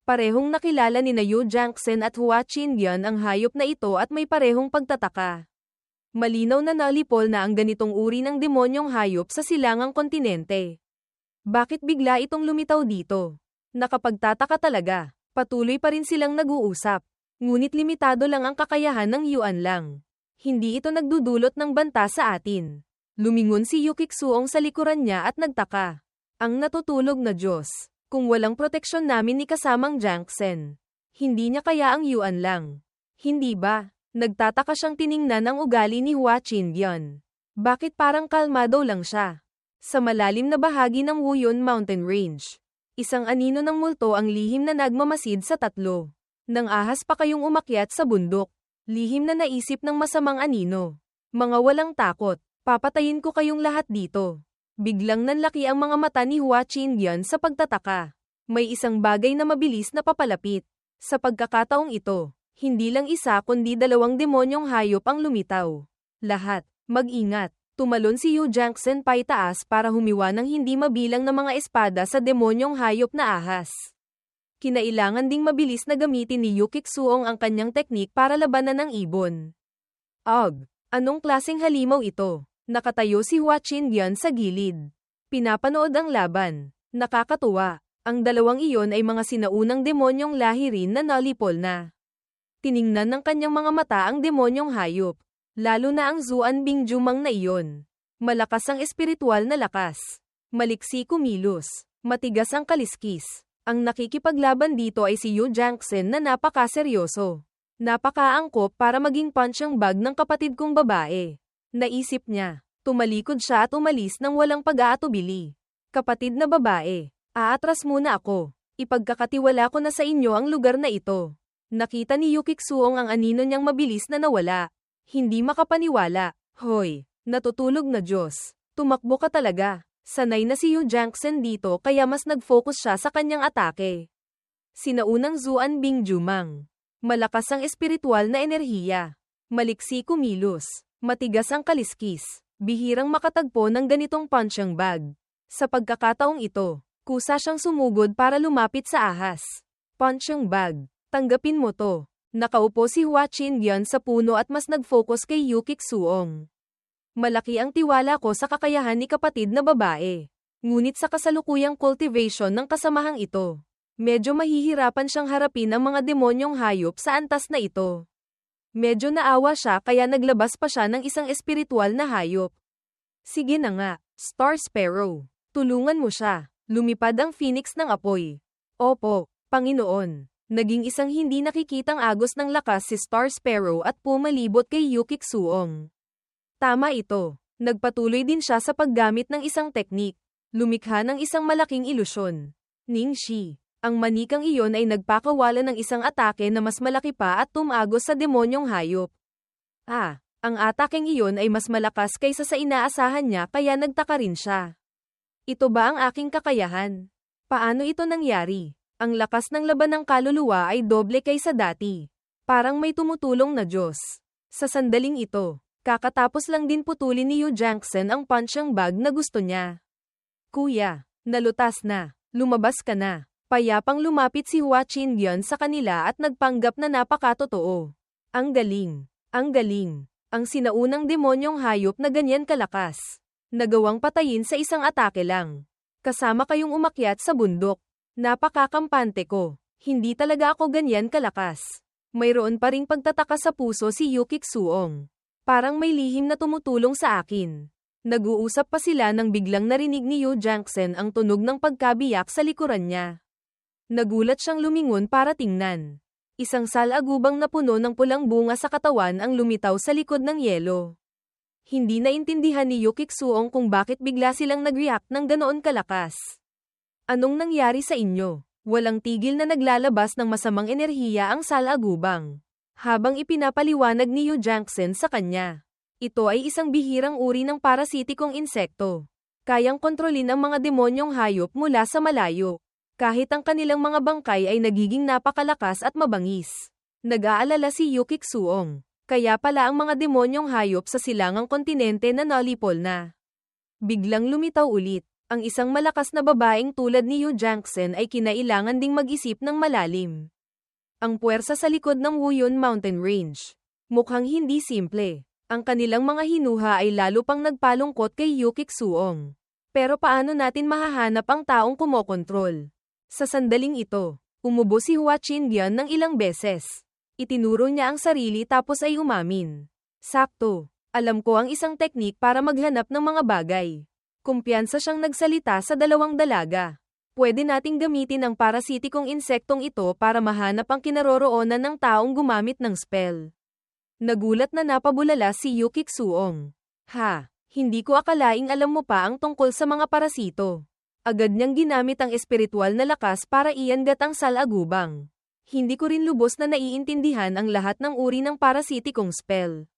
Parehong nakilala ni Yu Jiangxin at Hua Qingyan ang hayop na ito at may parehong pagtataka. Malinaw na nalipol na ang ganitong uri ng demonyong hayop sa silangang kontinente. Bakit bigla itong lumitaw dito? Nakapagtataka talaga. Patuloy pa rin silang nag-uusap. Ngunit limitado lang ang kakayahan ng Yuan lang. Hindi ito nagdudulot ng banta sa atin. Lumingon si Yukik-suong sa likuran niya at nagtaka. Ang natutulog na Diyos. Kung walang proteksyon namin ni kasamang Jiangxin. Hindi niya kaya ang Yuan lang. Hindi ba? Nagtataka siyang tiningnan ang ugali ni Hua Qingyan. Bakit parang kalmado lang siya? Sa malalim na bahagi ng Wuyun Mountain Range, isang anino ng multo ang lihim na nagmamasid sa 3. Nang ahas pa kayong umakyat sa bundok, lihim na naisip ng masamang anino. Mga walang takot, papatayin ko kayong lahat dito. Biglang nanlaki ang mga mata ni Hua Qingyan sa pagtataka. May isang bagay na mabilis na papalapit. Sa pagkakataong ito, hindi lang isa kundi 2 demonyong hayop ang lumitaw. Lahat, mag-ingat. Tumalon si Yu Jiangxin paitaas para humiwa ng hindi mabilang na mga espada sa demonyong hayop na ahas. Kinailangan ding mabilis na gamitin ni Yukik-suong ang kanyang teknik para labanan ng ibon. Anong klaseng halimaw ito? Nakatayo si Hua Qingyan sa gilid. Pinapanood ang laban. Nakakatuwa. Ang dalawang iyon ay mga sinaunang demonyong lahi rin na nalipol na. Tiningnan ng kanyang mga mata ang demonyong hayop. Lalo na ang Zuan Bingjumang na iyon. Malakas ang espiritual na lakas. Maliksi kumilos. Matigas ang kaliskis. Ang nakikipaglaban dito ay si Yu Jiangxin na napakaseryoso. Napakaangkop para maging punching bag ng kapatid kong babae. Naisip niya. Tumalikod siya at umalis nang walang pag-aatubili. Kapatid na babae, aatras muna ako. Ipagkakatiwala ko na sa inyo ang lugar na ito. Nakita ni Yukik-suong ang anino niyang mabilis na nawala. Hindi makapaniwala. Hoy, natutulog na Diyos. Tumakbo ka talaga. Sanay na si Yu Jangsen dito kaya mas nag-focus siya sa kanyang atake. Sinaunang Zuan Bingjumang. Malakas ang espiritual na enerhiya. Maliksi kumilos. Matigas ang kaliskis. Bihirang makatagpo ng ganitong punching bag. Sa pagkakataong ito, kusa siyang sumugod para lumapit sa ahas. Punching bag. Tanggapin mo to. Nakaupo si Hua Qingyan sa puno at mas nag-focus kay Yukik-suong. Malaki ang tiwala ko sa kakayahan ni kapatid na babae. Ngunit sa kasalukuyang cultivation ng kasamahang ito, medyo mahihirapan siyang harapin ang mga demonyong hayop sa antas na ito. Medyo naawa siya kaya naglabas pa siya ng isang espiritual na hayop. Sige na nga, Star Sparrow. Tulungan mo siya. Lumipad ang phoenix ng apoy. Opo, Panginoon. Naging isang hindi nakikitang agos ng lakas si Star Sparrow at pumalibot kay Yukik-suong. Tama ito. Nagpatuloy din siya sa paggamit ng isang teknik. Lumikha ng isang malaking ilusyon. Ningxi. Ang manikang iyon ay nagpakawala ng isang atake na mas malaki pa at tumagos sa demonyong hayop. Ang atakeng iyon ay mas malakas kaysa sa inaasahan niya kaya nagtaka rin siya. Ito ba ang aking kakayahan? Paano ito nangyari? Ang lakas ng laban ng kaluluwa ay doble kaysa dati. Parang may tumutulong na Diyos. Sa sandaling ito, kakatapos lang din putulin ni Yu Jangsen ang punching bag na gusto niya. Kuya, nalutas na. Lumabas ka na. Payapang lumapit si Hua Qingyan sa kanila at nagpanggap na napakatotoo. Ang galing. Ang galing. Ang sinaunang demonyong hayop na ganyan kalakas. Nagawang patayin sa isang atake lang. Kasama kayong umakyat sa bundok. Napakakampante ko. Hindi talaga ako ganyan kalakas. Mayroon pa ring pagtataka sa puso si Yukik-suong. Parang may lihim na tumutulong sa akin. Nag-uusap pa sila nang biglang narinig ni Yu Jangsen ang tunog ng pagkabiyak sa likuran niya. Nagulat siyang lumingon para tingnan. Isang salagubang na puno ng pulang bunga sa katawan ang lumitaw sa likod ng yelo. Hindi naintindihan ni Yukik-suong kung bakit bigla silang nag-react ng ganoon kalakas. Anong nangyari sa inyo? Walang tigil na naglalabas ng masamang enerhiya ang salagubang. Habang ipinapaliwanag ni Yu Jangsen sa kanya. Ito ay isang bihirang uri ng parasitikong insekto. Kayang kontrolin ang mga demonyong hayop mula sa malayo. Kahit ang kanilang mga bangkay ay nagiging napakalakas at mabangis. Nag-aalala si Yukik-suong. Kaya pala ang mga demonyong hayop sa silangang kontinente na nalipol na. Biglang lumitaw ulit. Ang isang malakas na babaeng tulad ni Yu Jangsen ay kinailangan ding mag-isip ng malalim. Ang puwersa sa likod ng Wuyun Mountain Range. Mukhang hindi simple. Ang kanilang mga hinuha ay lalo pang nagpalungkot kay Yukik-suong. Pero paano natin mahahanap ang taong kumokontrol? Sa sandaling ito, umubo si Hua Qingyan ng ilang beses. Itinuro niya ang sarili tapos ay umamin. Sakto, alam ko ang isang teknik para maghanap ng mga bagay. Kumpiyansa siyang nagsalita sa dalawang dalaga. Pwede nating gamitin ang parasitikong insektong ito para mahanap ang kinaroroonan ng taong gumamit ng spell. Nagulat na napabulala si Yukik-suong. Hindi ko akalaing alam mo pa ang tungkol sa mga parasito. Agad niyang ginamit ang espiritual na lakas para iangat ang salagubang. Hindi ko rin lubos na naiintindihan ang lahat ng uri ng parasitikong spell.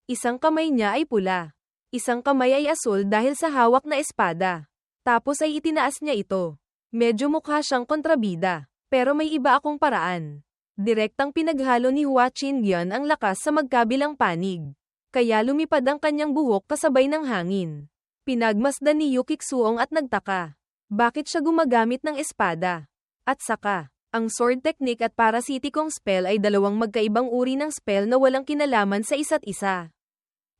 Isang kamay niya ay pula. Isang kamay ay asul dahil sa hawak na espada. Tapos ay itinaas niya ito. Medyo mukha siyang kontrabida. Pero may iba akong paraan. Direktang pinaghalo ni Hua Qingyan ang lakas sa magkabilang panig. Kaya lumipad ang kanyang buhok kasabay ng hangin. Pinagmasdan ni Yukik-suong at nagtaka. Bakit siya gumagamit ng espada? At saka, ang sword technique at parasitikong spell ay dalawang magkaibang uri ng spell na walang kinalaman sa isa't isa.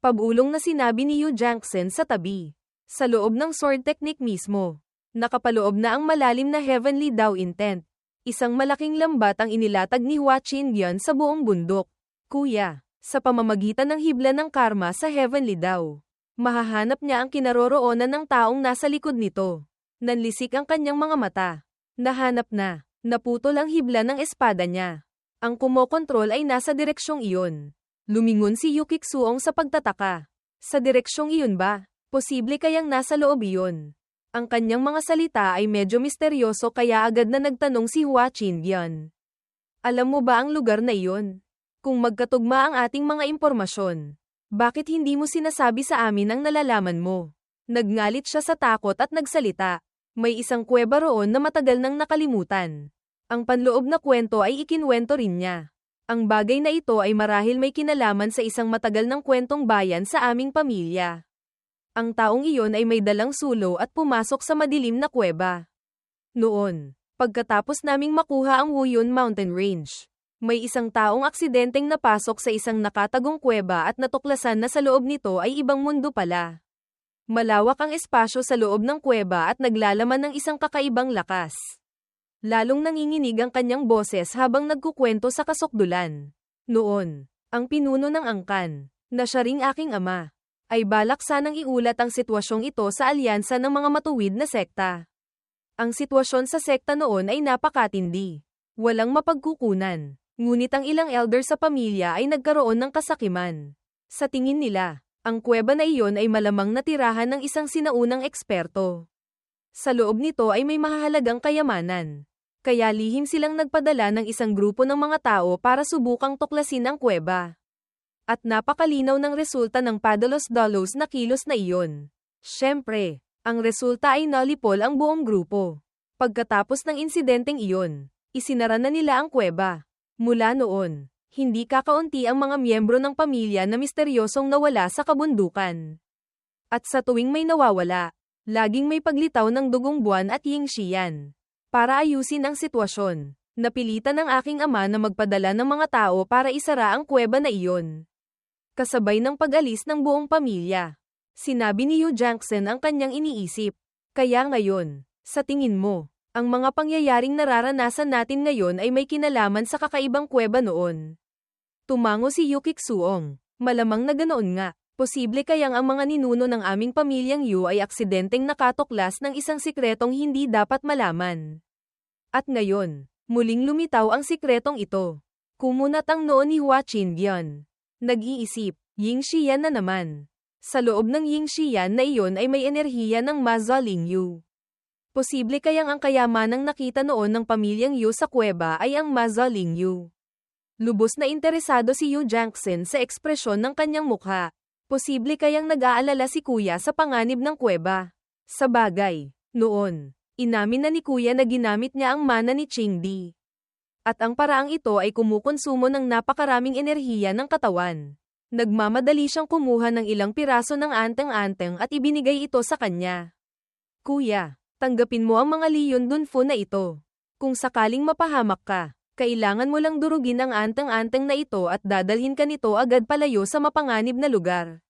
Pabulong na sinabi ni Yu Jangsen sa tabi. Sa loob ng sword technique mismo, nakapaloob na ang malalim na Heavenly Dao Intent. Isang malaking lambat ang inilatag ni Hua Qingyan sa buong bundok. Kuya, sa pamamagitan ng hibla ng karma sa Heavenly Dao, mahahanap niya ang kinaroroonan ng taong nasa likod nito. Nanlisik ang kanyang mga mata. Nahanap na. Naputol ang hibla ng espada niya. Ang kumokontrol ay nasa direksyong iyon. Lumingon si Yukik-suong sa pagtataka. Sa direksyong iyon ba? Posible kayang nasa loob iyon. Ang kanyang mga salita ay medyo misteryoso kaya agad na nagtanong si Hua Qingyan. Alam mo ba ang lugar na iyon? Kung magkatugma ang ating mga impormasyon, bakit hindi mo sinasabi sa amin ang nalalaman mo? Nagngalit siya sa takot at nagsalita. May isang kuweba roon na matagal nang nakalimutan. Ang panloob na kwento ay ikinwento rin niya. Ang bagay na ito ay marahil may kinalaman sa isang matagal ng kwentong bayan sa aming pamilya. Ang taong iyon ay may dalang sulo at pumasok sa madilim na kuweba. Noon, pagkatapos naming makuha ang Wuyun Mountain Range, may isang taong aksidenteng napasok sa isang nakatagong kuweba at natuklasan na sa loob nito ay ibang mundo pala. Malawak ang espasyo sa loob ng kuweba at naglalaman ng isang kakaibang lakas. Lalong nanginginig ang kanyang boses habang nagkukwento sa kasukdulan. Noon, ang pinuno ng angkan, na siya ring aking ama, ay balak sanang iulat ang sitwasyong ito sa alyansa ng mga matuwid na sekta. Ang sitwasyon sa sekta noon ay napakatindi. Walang mapagkukunan, ngunit ang ilang elder sa pamilya ay nagkaroon ng kasakiman. Sa tingin nila, ang kuweba na iyon ay malamang natirahan ng isang sinaunang eksperto. Sa loob nito ay may mahahalagang kayamanan. Kaya lihim silang nagpadala ng isang grupo ng mga tao para subukang tuklasin ang kuweba. At napakalinaw ng resulta ng padalos-dalos na kilos na iyon. Siyempre, ang resulta ay nalipol ang buong grupo. Pagkatapos ng insidenteng iyon, isinara na nila ang kuweba. Mula noon, hindi kakaunti ang mga miyembro ng pamilya na misteryosong nawala sa kabundukan. At sa tuwing may nawawala, laging may paglitaw ng dugong buwan at yingxiyan. Para ayusin ang sitwasyon, napilitan ng aking ama na magpadala ng mga tao para isara ang kuweba na iyon. Kasabay ng pag-alis ng buong pamilya, sinabi ni Yu Jackson ang kanyang iniisip. Kaya ngayon, sa tingin mo, ang mga pangyayaring nararanasan natin ngayon ay may kinalaman sa kakaibang kuweba noon. Tumango si Yu Kiksuong. Malamang na ganoon nga. Posible kayang ang mga ninuno ng aming pamilyang Yu ay aksidenteng nakatuklas ng isang sikretong hindi dapat malaman. At ngayon, muling lumitaw ang sikretong ito. Kumunat ang noo ni Hua Qingyan. Nag-iisip, Yingxiyan na naman. Sa loob ng Yingxiyan na iyon ay may enerhiya ng Ma Zolingyu. Posible kayang ang kayamanang nakita noon ng pamilyang Yu sa kuweba ay ang Ma Zolingyu. Lubos na interesado si Yu Jackson sa ekspresyon ng kanyang mukha. Posible kayang nag-aalala si Kuya sa panganib ng kuweba. Sa bagay, noon, inamin na ni Kuya na ginamit niya ang mana ni Qingdi. At ang paraang ito ay kumukonsumo ng napakaraming enerhiya ng katawan. Nagmamadali siyang kumuha ng ilang piraso ng anteng-anteng at ibinigay ito sa kanya. Kuya, tanggapin mo ang mga Leon Dunfu na ito. Kung sakaling mapahamak ka, kailangan mo lang durugin ang anteng-anteng na ito at dadalhin ka nito agad palayo sa mapanganib na lugar.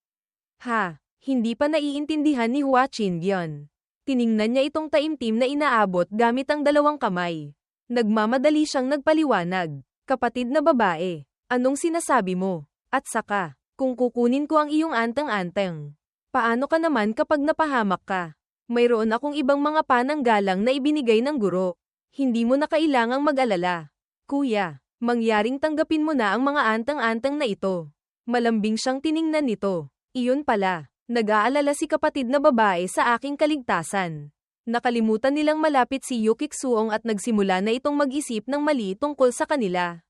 Ha, hindi pa naiintindihan ni Hua Qingyan. Tiningnan niya itong taimtim na inaabot gamit ang dalawang kamay. Nagmamadali siyang nagpaliwanag. Kapatid na babae, anong sinasabi mo? At saka, kung kukunin ko ang iyong anteng-anteng, paano ka naman kapag napahamak ka? Mayroon akong ibang mga pananggalang na ibinigay ng guro. Hindi mo na kailangang mag-alala. Kuya, mangyaring tanggapin mo na ang mga anteng-anteng na ito. Malambing siyang tiningnan nito. Iyon pala, nag-aalala si kapatid na babae sa aking kaligtasan. Nakalimutan nilang malapit si Yu Kiksuong at nagsimula na itong mag-isip ng mali tungkol sa kanila.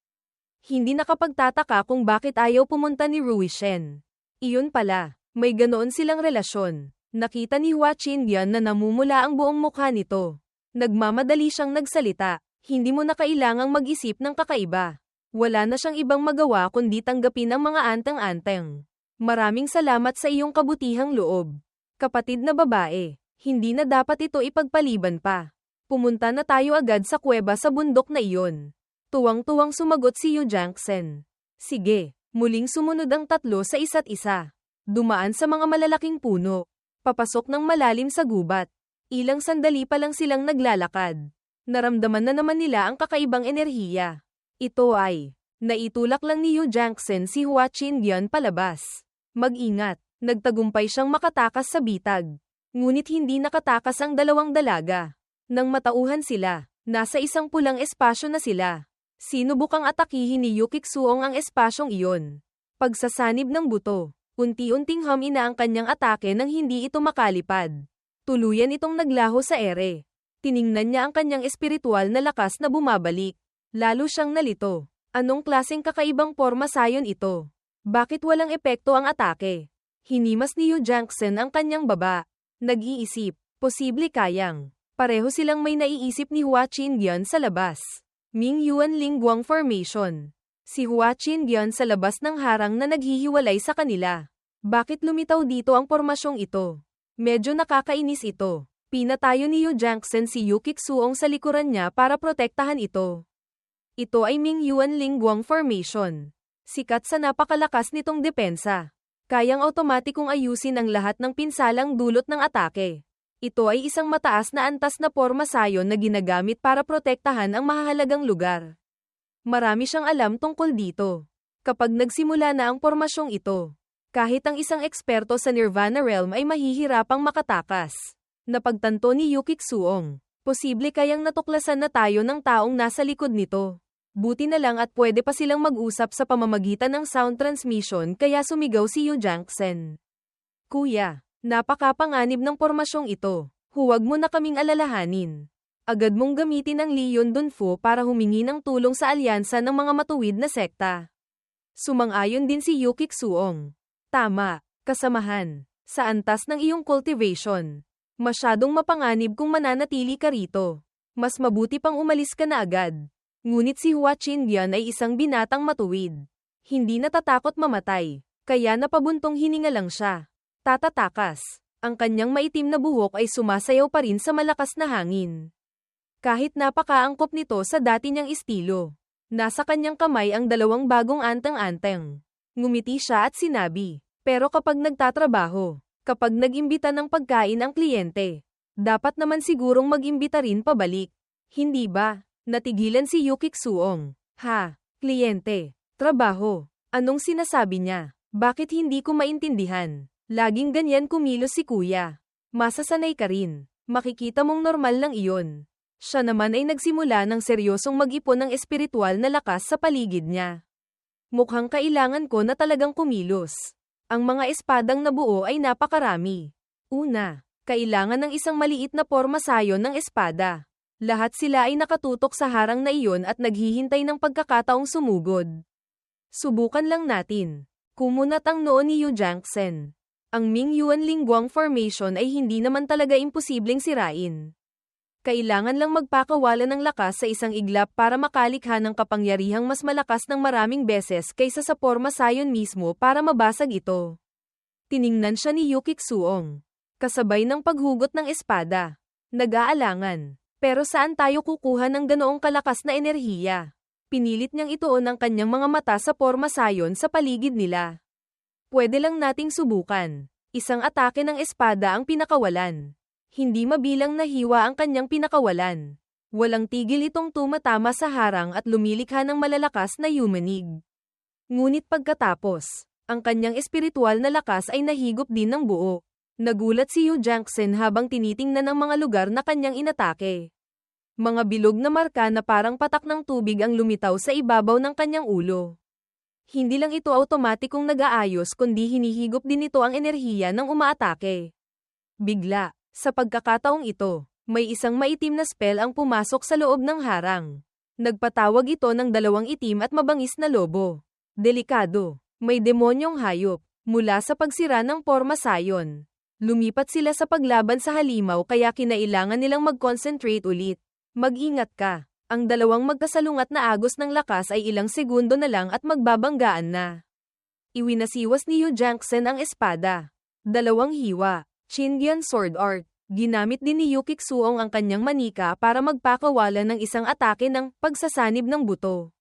Hindi nakapagtataka kung bakit ayaw pumunta ni Ruishen. Iyon pala, may ganoon silang relasyon. Nakita ni Hua Qingyan na namumula ang buong mukha nito. Nagmamadali siyang nagsalita. Hindi mo na kailangang mag-isip ng kakaiba. Wala na siyang ibang magawa kundi tanggapin ang mga anteng-anteng. Maraming salamat sa iyong kabutihang loob. Kapatid na babae, hindi na dapat ito ipagpaliban pa. Pumunta na tayo agad sa kuweba sa bundok na iyon. Tuwang-tuwang sumagot si Yu Jackson. Sige, muling sumunod ang tatlo sa isa't isa. Dumaan sa mga malalaking puno. Papasok ng malalim sa gubat. Ilang sandali pa lang silang naglalakad. Naramdaman na naman nila ang kakaibang enerhiya. Ito ay, naitulak lang ni Yu Jackson si Hua Qingyan palabas. Mag-ingat, nagtagumpay siyang makatakas sa bitag. Ngunit hindi nakatakas ang dalawang dalaga. Nang matauhan sila, nasa isang pulang espasyo na sila. Sinubukang atakihin ni Yu Kiksuong ang espasyong iyon. Pagsasanib ng buto, unti-unting humina ang kanyang atake nang hindi ito makalipad. Tuluyan itong naglaho sa ere. Tiningnan niya ang kanyang espiritual na lakas na bumabalik. Lalo siyang nalito. Anong klaseng kakaibang porma sayon ito? Bakit walang epekto ang atake? Hinimas ni Yu Jiangxin ang kanyang baba. Nag-iisip, posible kayang. Pareho silang may naiisip ni Hua Qingyan sa labas. Ming Yuan Ling Guang Formation. Si Hua Qingyan sa labas ng harang na naghihiwalay sa kanila. Bakit lumitaw dito ang pormasyong ito? Medyo nakakainis ito. Pinatayo ni Yu Jiangxin si Yu Kixuong sa likuran niya para protektahan ito. Ito ay Ming Yuan Ling Guang Formation. Sikat sa napakalakas nitong depensa. Kayang automatikong ayusin ang lahat ng pinsalang dulot ng atake. Ito ay isang mataas na antas na porma sayon na ginagamit para protektahan ang mahahalagang lugar. Marami siyang alam tungkol dito. Kapag nagsimula na ang pormasyong ito, kahit ang isang eksperto sa Nirvana Realm ay mahihirapang makatakas. Napagtanto ni Yu Kixuong, posible kayang natuklasan na tayo ng taong nasa likod nito. Buti na lang at pwede pa silang mag-usap sa pamamagitan ng sound transmission kaya sumigaw si Yu Jiangxin. Kuya, napakapanganib ng pormasyong ito. Huwag mo na kaming alalahanin. Agad mong gamitin ang Li Yundunfu para humingi ng tulong sa alyansa ng mga matuwid na sekta. Sumang-ayon din si Yu Kixuong. Tama, kasamahan. Sa antas ng iyong cultivation. Masyadong mapanganib kung mananatili ka rito. Mas mabuti pang umalis ka na agad. Ngunit si Hua Qingyan ay isang binatang matuwid. Hindi natatakot mamatay, kaya napabuntong hininga lang siya. Tatatakas. Ang kanyang maitim na buhok ay sumasayaw pa rin sa malakas na hangin. Kahit napakaangkop nito sa dati niyang estilo. Nasa kanyang kamay ang dalawang bagong anteng-anteng. Ngumiti siya at sinabi, pero kapag nagtatrabaho, kapag nag-imbita ng pagkain ang kliyente, dapat naman sigurong mag-imbita rin pabalik. Hindi ba? Natigilan si Yu Kixuong. Ha, kliyente, trabaho. Anong sinasabi niya? Bakit hindi ko maintindihan? Laging ganyan kumilos si kuya. Masasanay ka rin. Makikita mong normal lang iyon. Siya naman ay nagsimula ng seryosong mag-ipon ng espiritual na lakas sa paligid niya. Mukhang kailangan ko na talagang kumilos. Ang mga espadang nabuo ay napakarami. Una, kailangan ng isang maliit na porma sayon ng espada. Lahat sila ay nakatutok sa harang na iyon at naghihintay ng pagkakataong sumugod. Subukan lang natin. Kumunat ang noo ni Yu Jiangxin. Ang Ming Yuan Ling Guang Formation ay hindi naman talaga imposibleng sirain. Kailangan lang magpakawala ng lakas sa isang iglap para makalikha ng kapangyarihang mas malakas ng maraming beses kaysa sa porma sayon mismo para mabasag ito. Tiningnan siya ni Yu Kixuong. Kasabay ng paghugot ng espada. Nag-aalangan. Pero saan tayo kukuha ng ganoong kalakas na enerhiya? Pinilit niyang ituon ang kanyang mga mata sa porma sayon sa paligid nila. Pwede lang nating subukan. Isang atake ng espada ang pinakawalan. Hindi mabilang na hiwa ang kanyang pinakawalan. Walang tigil itong tumatama sa harang at lumilikha ng malalakas na yumanig. Ngunit pagkatapos, ang kanyang espiritual na lakas ay nahigop din ng buo. Nagulat si Yu Jiangxin habang tinitingnan ang mga lugar na kanyang inatake. Mga bilog na marka na parang patak ng tubig ang lumitaw sa ibabaw ng kanyang ulo. Hindi lang ito automatikong nag-aayos kundi hinihigop din ito ang enerhiya ng umaatake. Bigla, sa pagkakataong ito, may isang maitim na spell ang pumasok sa loob ng harang. Nagpatawag ito ng dalawang itim at mabangis na lobo. Delikado, may demonyong hayop, mula sa pagsira ng porma sayon. Lumipat sila sa paglaban sa halimaw kaya kinailangan nilang mag-concentrate ulit. Mag-ingat ka. Ang dalawang magkasalungat na agos ng lakas ay ilang segundo na lang at magbabanggaan na. Iwinasiwas ni Yu Jiangxin ang espada. Dalawang hiwa. Qingyan Sword Art. Ginamit din ni Yu Kixuong ang kanyang manika para magpakawala ng isang atake ng pagsasanib ng buto.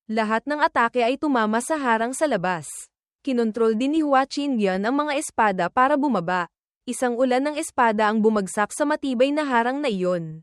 Lahat ng atake ay tumama sa harang sa labas. Kinontrol din ni Hua Qingyan ang mga espada para bumaba. Isang ulan ng espada ang bumagsak sa matibay na harang na iyon.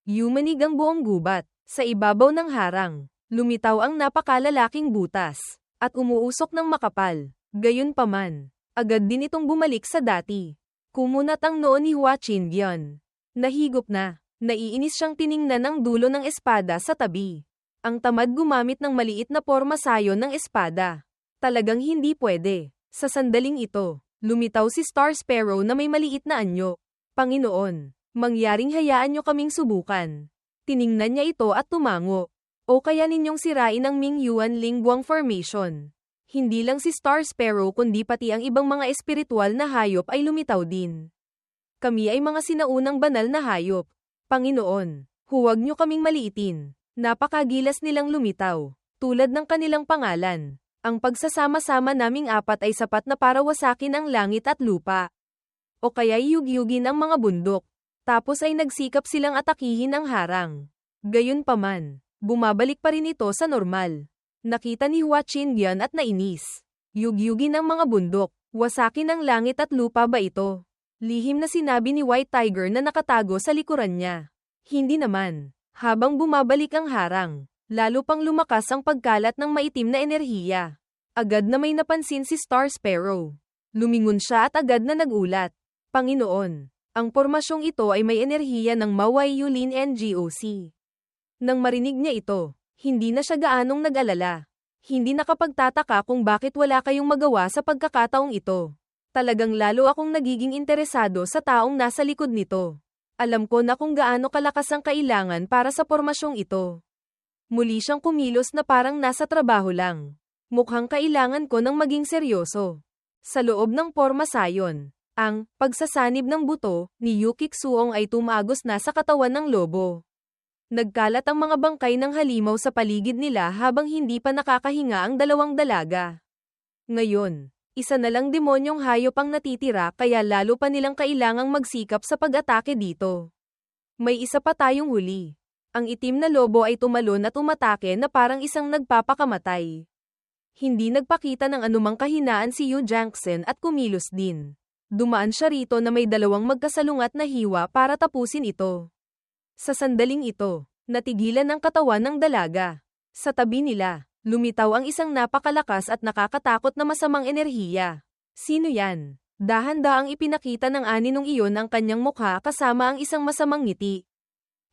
Yumanig ang buong gubat. Sa ibabaw ng harang, lumitaw ang napakalalaking butas, at umuusok ng makapal. Gayunpaman, agad din itong bumalik sa dati. Kumunat ang noo ni Hua Qingyan. Nahigop na. Naiinis siyang tiningnan ang dulo ng espada sa tabi. Ang tamad gumamit ng maliit na porma sayon ng espada. Talagang hindi pwede. Sa sandaling ito, lumitaw si Star Sparrow na may maliit na anyo. Panginoon, mangyaring hayaan niyo kaming subukan. Tiningnan niya ito at tumango. O kaya ninyong sirain ang Mingyuan Lingguang Formation. Hindi lang si Star Sparrow kundi pati ang ibang mga espiritual na hayop ay lumitaw din. Kami ay mga sinaunang banal na hayop. Panginoon, huwag niyo kaming maliitin. Napakagilas nilang lumitaw. Tulad ng kanilang pangalan. Ang pagsasama-sama naming apat ay sapat na para wasakin ang langit at lupa. O kaya yugyugin ang mga bundok. Tapos ay nagsikap silang atakihin ang harang. Gayunpaman, bumabalik pa rin ito sa normal. Nakita ni Hua Qingyan at nainis. Yugyugin ang mga bundok. Wasakin ang langit at lupa ba ito? Lihim na sinabi ni White Tiger na nakatago sa likuran niya. Hindi naman. Habang bumabalik ang harang, lalo pang lumakas ang pagkalat ng maitim na enerhiya. Agad na may napansin si Star Sparrow. Lumingon siya at agad na nagulat. Panginoon, ang pormasyong ito ay may enerhiya ng Mawai Yulin NGOC. Nang marinig niya ito, hindi na siya gaanong nag-alala. Hindi nakapagtataka kung bakit wala kayong magawa sa pagkakataong ito. Talagang lalo akong nagiging interesado sa taong nasa likod nito. Alam ko na kung gaano kalakas ang kailangan para sa pormasyong ito. Muli siyang kumilos na parang nasa trabaho lang. Mukhang kailangan ko ng maging seryoso. Sa loob ng porma sayon, ang pagsasanib ng buto ni Yu Kixuong ay tumagos na sa katawan ng lobo. Nagkalat ang mga bangkay ng halimaw sa paligid nila habang hindi pa nakakahinga ang dalawang dalaga. Ngayon, isa na lang demonyong hayop ang natitira kaya lalo pa nilang kailangang magsikap sa pag-atake dito. May isa pa tayong huli. Ang itim na lobo ay tumalon at umatake na parang isang nagpapakamatay. Hindi nagpakita ng anumang kahinaan si Yu Jiangxin at kumilos din. Dumaan siya rito na may dalawang magkasalungat na hiwa para tapusin ito. Sa sandaling ito, natigilan ang katawan ng dalaga. Sa tabi nila, lumitaw ang isang napakalakas at nakakatakot na masamang enerhiya. Sino yan? Dahan-daang ipinakita ng aninong iyon ang kanyang mukha kasama ang isang masamang ngiti.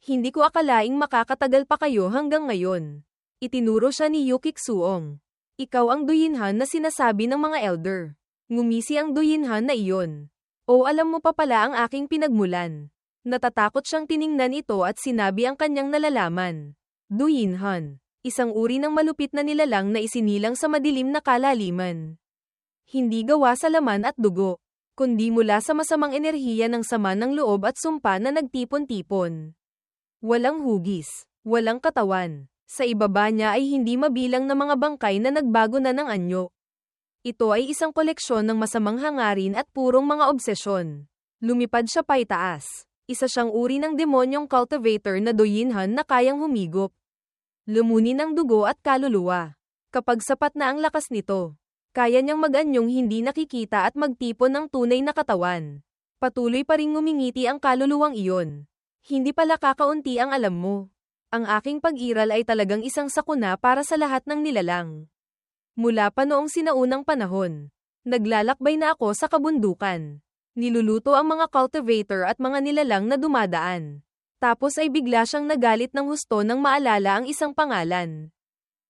Hindi ko akalaing makakatagal pa kayo hanggang ngayon. Itinuro siya ni Yu Kixuong. Ikaw ang Duyinhan na sinasabi ng mga elder. Ngumisi ang Duyinhan na iyon. O alam mo pa pala ang aking pinagmulan. Natatakot siyang tiningnan ito at sinabi ang kanyang nalalaman. Duyinhan, isang uri ng malupit na nilalang na isinilang sa madilim na kalaliman. Hindi gawa sa laman at dugo, kundi mula sa masamang enerhiya ng sama ng loob at sumpa na nagtipon-tipon. Walang hugis, walang katawan. Sa ibaba niya ay hindi mabilang na mga bangkay na nagbago na ng anyo. Ito ay isang koleksyon ng masamang hangarin at purong mga obsesyon. Lumipad siya paitaas. Isa siyang uri ng demonyong cultivator na Duyinhan na kayang humigop. Lumunin ang dugo at kaluluwa. Kapag sapat na ang lakas nito, kaya niyang mag-anyong hindi nakikita at magtipon ng tunay na katawan. Patuloy pa ring ngumingiti ang kaluluwang iyon. Hindi pala kakaunti ang alam mo. Ang aking pag-iral ay talagang isang sakuna para sa lahat ng nilalang. Mula pa noong sinaunang panahon, naglalakbay na ako sa kabundukan. Niluluto ang mga cultivator at mga nilalang na dumadaan. Tapos ay bigla siyang nagalit ng husto nang maalala ang isang pangalan.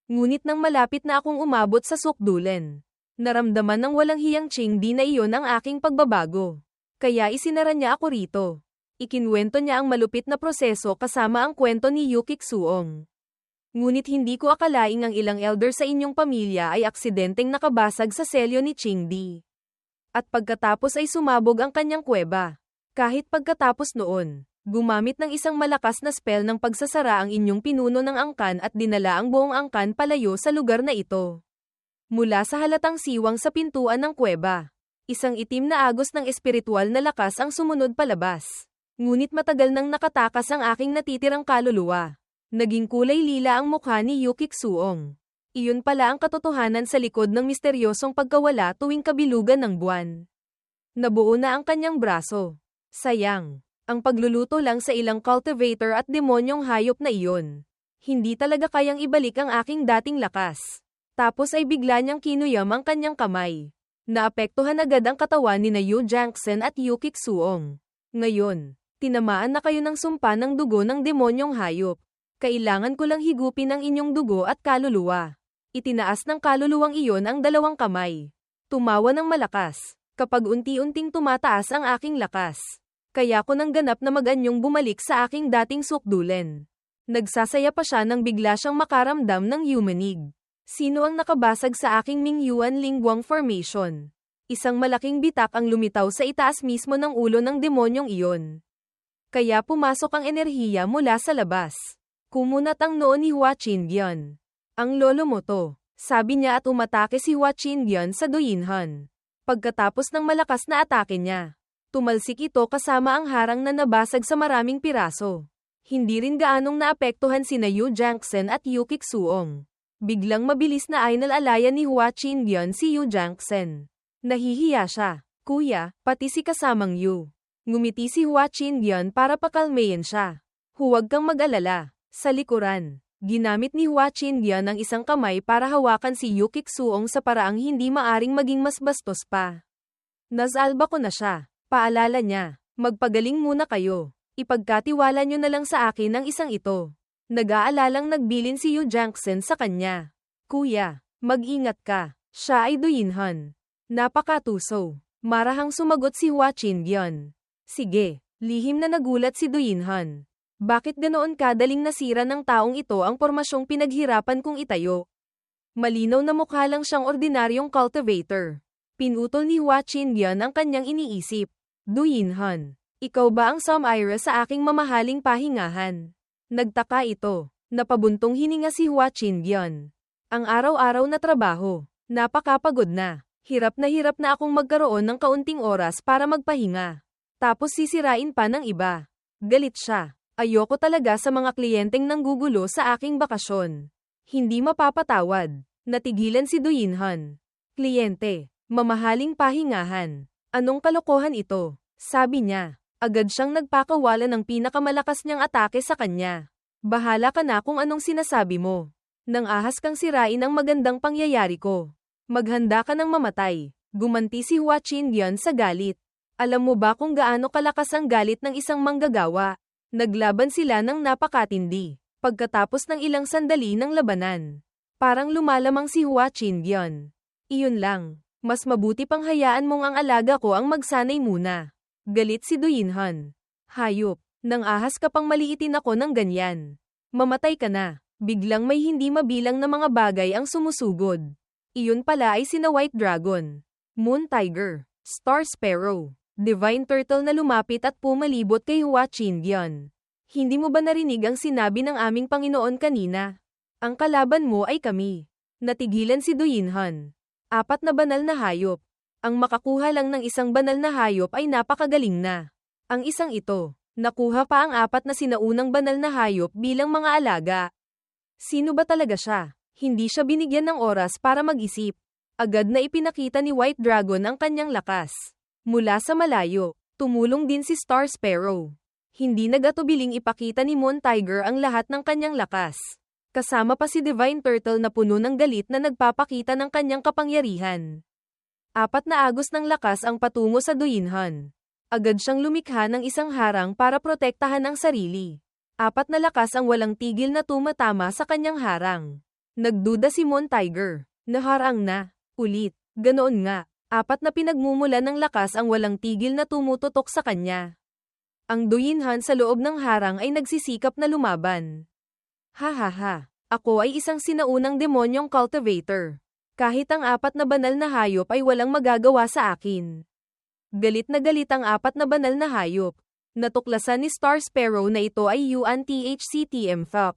Ngunit nang malapit na akong umabot sa sukdulen, naramdaman ng walang hiyang Qingdi na iyon ang aking pagbabago. Kaya isinara niya ako rito. Ikinwento niya ang malupit na proseso kasama ang kwento ni Yu Kixuong. Ngunit hindi ko akalaing ang ilang elder sa inyong pamilya ay aksidenteng nakabasag sa selyo ni Qingdi. At pagkatapos ay sumabog ang kanyang kuweba. Kahit pagkatapos noon, gumamit ng isang malakas na spell ng pagsasara ang inyong pinuno ng angkan at dinala ang buong angkan palayo sa lugar na ito. Mula sa halatang siwang sa pintuan ng kuweba, isang itim na agos ng espiritual na lakas ang sumunod palabas. Ngunit matagal nang nakatakas ang aking natitirang kaluluwa. Naging kulay lila ang mukha ni Yu Kixuong. Iyon pala ang katotohanan sa likod ng misteryosong pagkawala tuwing kabilugan ng buwan. Nabuo na ang kanyang braso. Sayang, ang pagluluto lang sa ilang cultivator at demonyong hayop na iyon. Hindi talaga kayang ibalik ang aking dating lakas. Tapos ay bigla niyang kinuyam ang kanyang kamay. Naapektuhan agad ang katawan ni Yu Jiangxin at Yu Kixuong. Ngayon, tinamaan na kayo ng sumpa ng dugo ng demonyong hayop. Kailangan ko lang higupin ang inyong dugo at kaluluwa. Itinaas ng kaluluwang iyon ang dalawang kamay. Tumawa ng malakas, kapag unti-unting tumataas ang aking lakas. Kaya ko nang ganap na mag-anyong bumalik sa aking dating sukdulen. Nagsasaya pa siya nang bigla siyang makaramdam ng yumanig. Sino ang nakabasag sa aking Mingyuan Lingguang Formation? Isang malaking bitak ang lumitaw sa itaas mismo ng ulo ng demonyong iyon. Kaya pumasok ang enerhiya mula sa labas. Kumunat ang noo ni Hua Qingyan. Ang lolo mo to, sabi niya at umatake si Hua Qingyan sa Duyinhan. Pagkatapos ng malakas na atake niya, tumalsik ito kasama ang harang na nabasag sa maraming piraso. Hindi rin gaanong naapektuhan sina Yu Jiangxen at Yu Kixuong. Biglang mabilis na ainal-alayan ni Hua Qingyan si Yu Jiangxen. Nahihiya siya. Kuya, pati si kasamang Yu. Ngumiti si Hua Qingyan para pakalmayin siya. Huwag kang mag-alala. Sa likuran, ginamit ni Hua Qingyan ang isang kamay para hawakan si Yu Kixuong sa paraang hindi maaring maging mas bastos pa. Nasalba ko na siya. Paalala niya, magpagaling muna kayo. Ipagkatiwala nyo na lang sa akin ang isang ito. Nag-aalalang nagbilin si Yu Jiangxen sa kanya. Kuya, mag-ingat ka. Siya ay Duyinhan. Napakatuso. Marahang sumagot si Hua Qingyan. Sige, lihim na nagulat si Duyinhan. Bakit ganoon kadaling nasira ng taong ito ang pormasyong pinaghirapan kong itayo? Malinaw na mukha lang siyang ordinaryong cultivator. Pinutol ni Hua Qingyan ang kanyang iniisip. Duyinhan. Ikaw ba ang Samira sa aking mamahaling pahingahan? Nagtaka ito. Napabuntong hininga si Hua Qingyan. Ang araw-araw na trabaho. Napakapagod na. Hirap na akong magkaroon ng kaunting oras para magpahinga. Tapos sisirain pa ng iba. Galit siya. Ayoko talaga sa mga kliyenteng nanggugulo sa aking bakasyon. Hindi mapapatawad. Natigilan si Duyinhan. Kliyente. Mamahaling pahingahan. Anong kalokohan ito? Sabi niya. Agad siyang nagpakawala ng pinakamalakas niyang atake sa kanya. Bahala ka na kung anong sinasabi mo. Nang ahas kang sirain ang magandang pangyayari ko. Maghanda ka ng mamatay. Gumanti si Hua Qingyan sa galit. Alam mo ba kung gaano kalakas ang galit ng isang manggagawa? Naglaban sila ng napakatindi. Pagkatapos ng ilang sandali ng labanan, parang lumalamang si Hua Qingyan. Iyon lang. Mas mabuti pang hayaan mong ang alaga ko ang magsanay muna. Galit si Duyinhan. Hayop, nang ahas ka pang maliitin ako ng ganyan. Mamatay ka na. Biglang may hindi mabilang na mga bagay ang sumusugod. Iyon pala ay sina White Dragon, Moon Tiger, Star Sparrow, Divine Turtle na lumapit at pumalibot kay Hua Qingyan. Hindi mo ba narinig ang sinabi ng aming Panginoon kanina? Ang kalaban mo ay kami. Natigilan si Duyinhan. 4 na banal na hayop. Ang makakuha lang ng isang banal na hayop ay napakagaling na. Ang isang ito, nakuha pa ang 4 na sinaunang banal na hayop bilang mga alaga. Sino ba talaga siya? Hindi siya binigyan ng oras para mag-isip. Agad na ipinakita ni White Dragon ang kanyang lakas. Mula sa malayo, tumulong din si Star Sparrow. Hindi nagatubiling ipakita ni Moon Tiger ang lahat ng kanyang lakas. Kasama pa si Divine Turtle na puno ng galit na nagpapakita ng kanyang kapangyarihan. 4 na agos ng lakas ang patungo sa Duyinhan. Agad siyang lumikha ng isang harang para protektahan ang sarili. 4 na lakas ang walang tigil na tumatama sa kanyang harang. Nagduda si Moon Tiger. Naharang na. Ulit. Ganoon nga. 4 na pinagmumula ng lakas ang walang tigil na tumututok sa kanya. Ang Duyinhan sa loob ng harang ay nagsisikap na lumaban. Ha. Ako ay isang sinaunang demonyong cultivator. Kahit ang 4 na banal na hayop ay walang magagawa sa akin. Galit na galit ang 4 na banal na hayop. Natuklasan ni Star Sparrow na ito ay Yuan THCTM Fuck.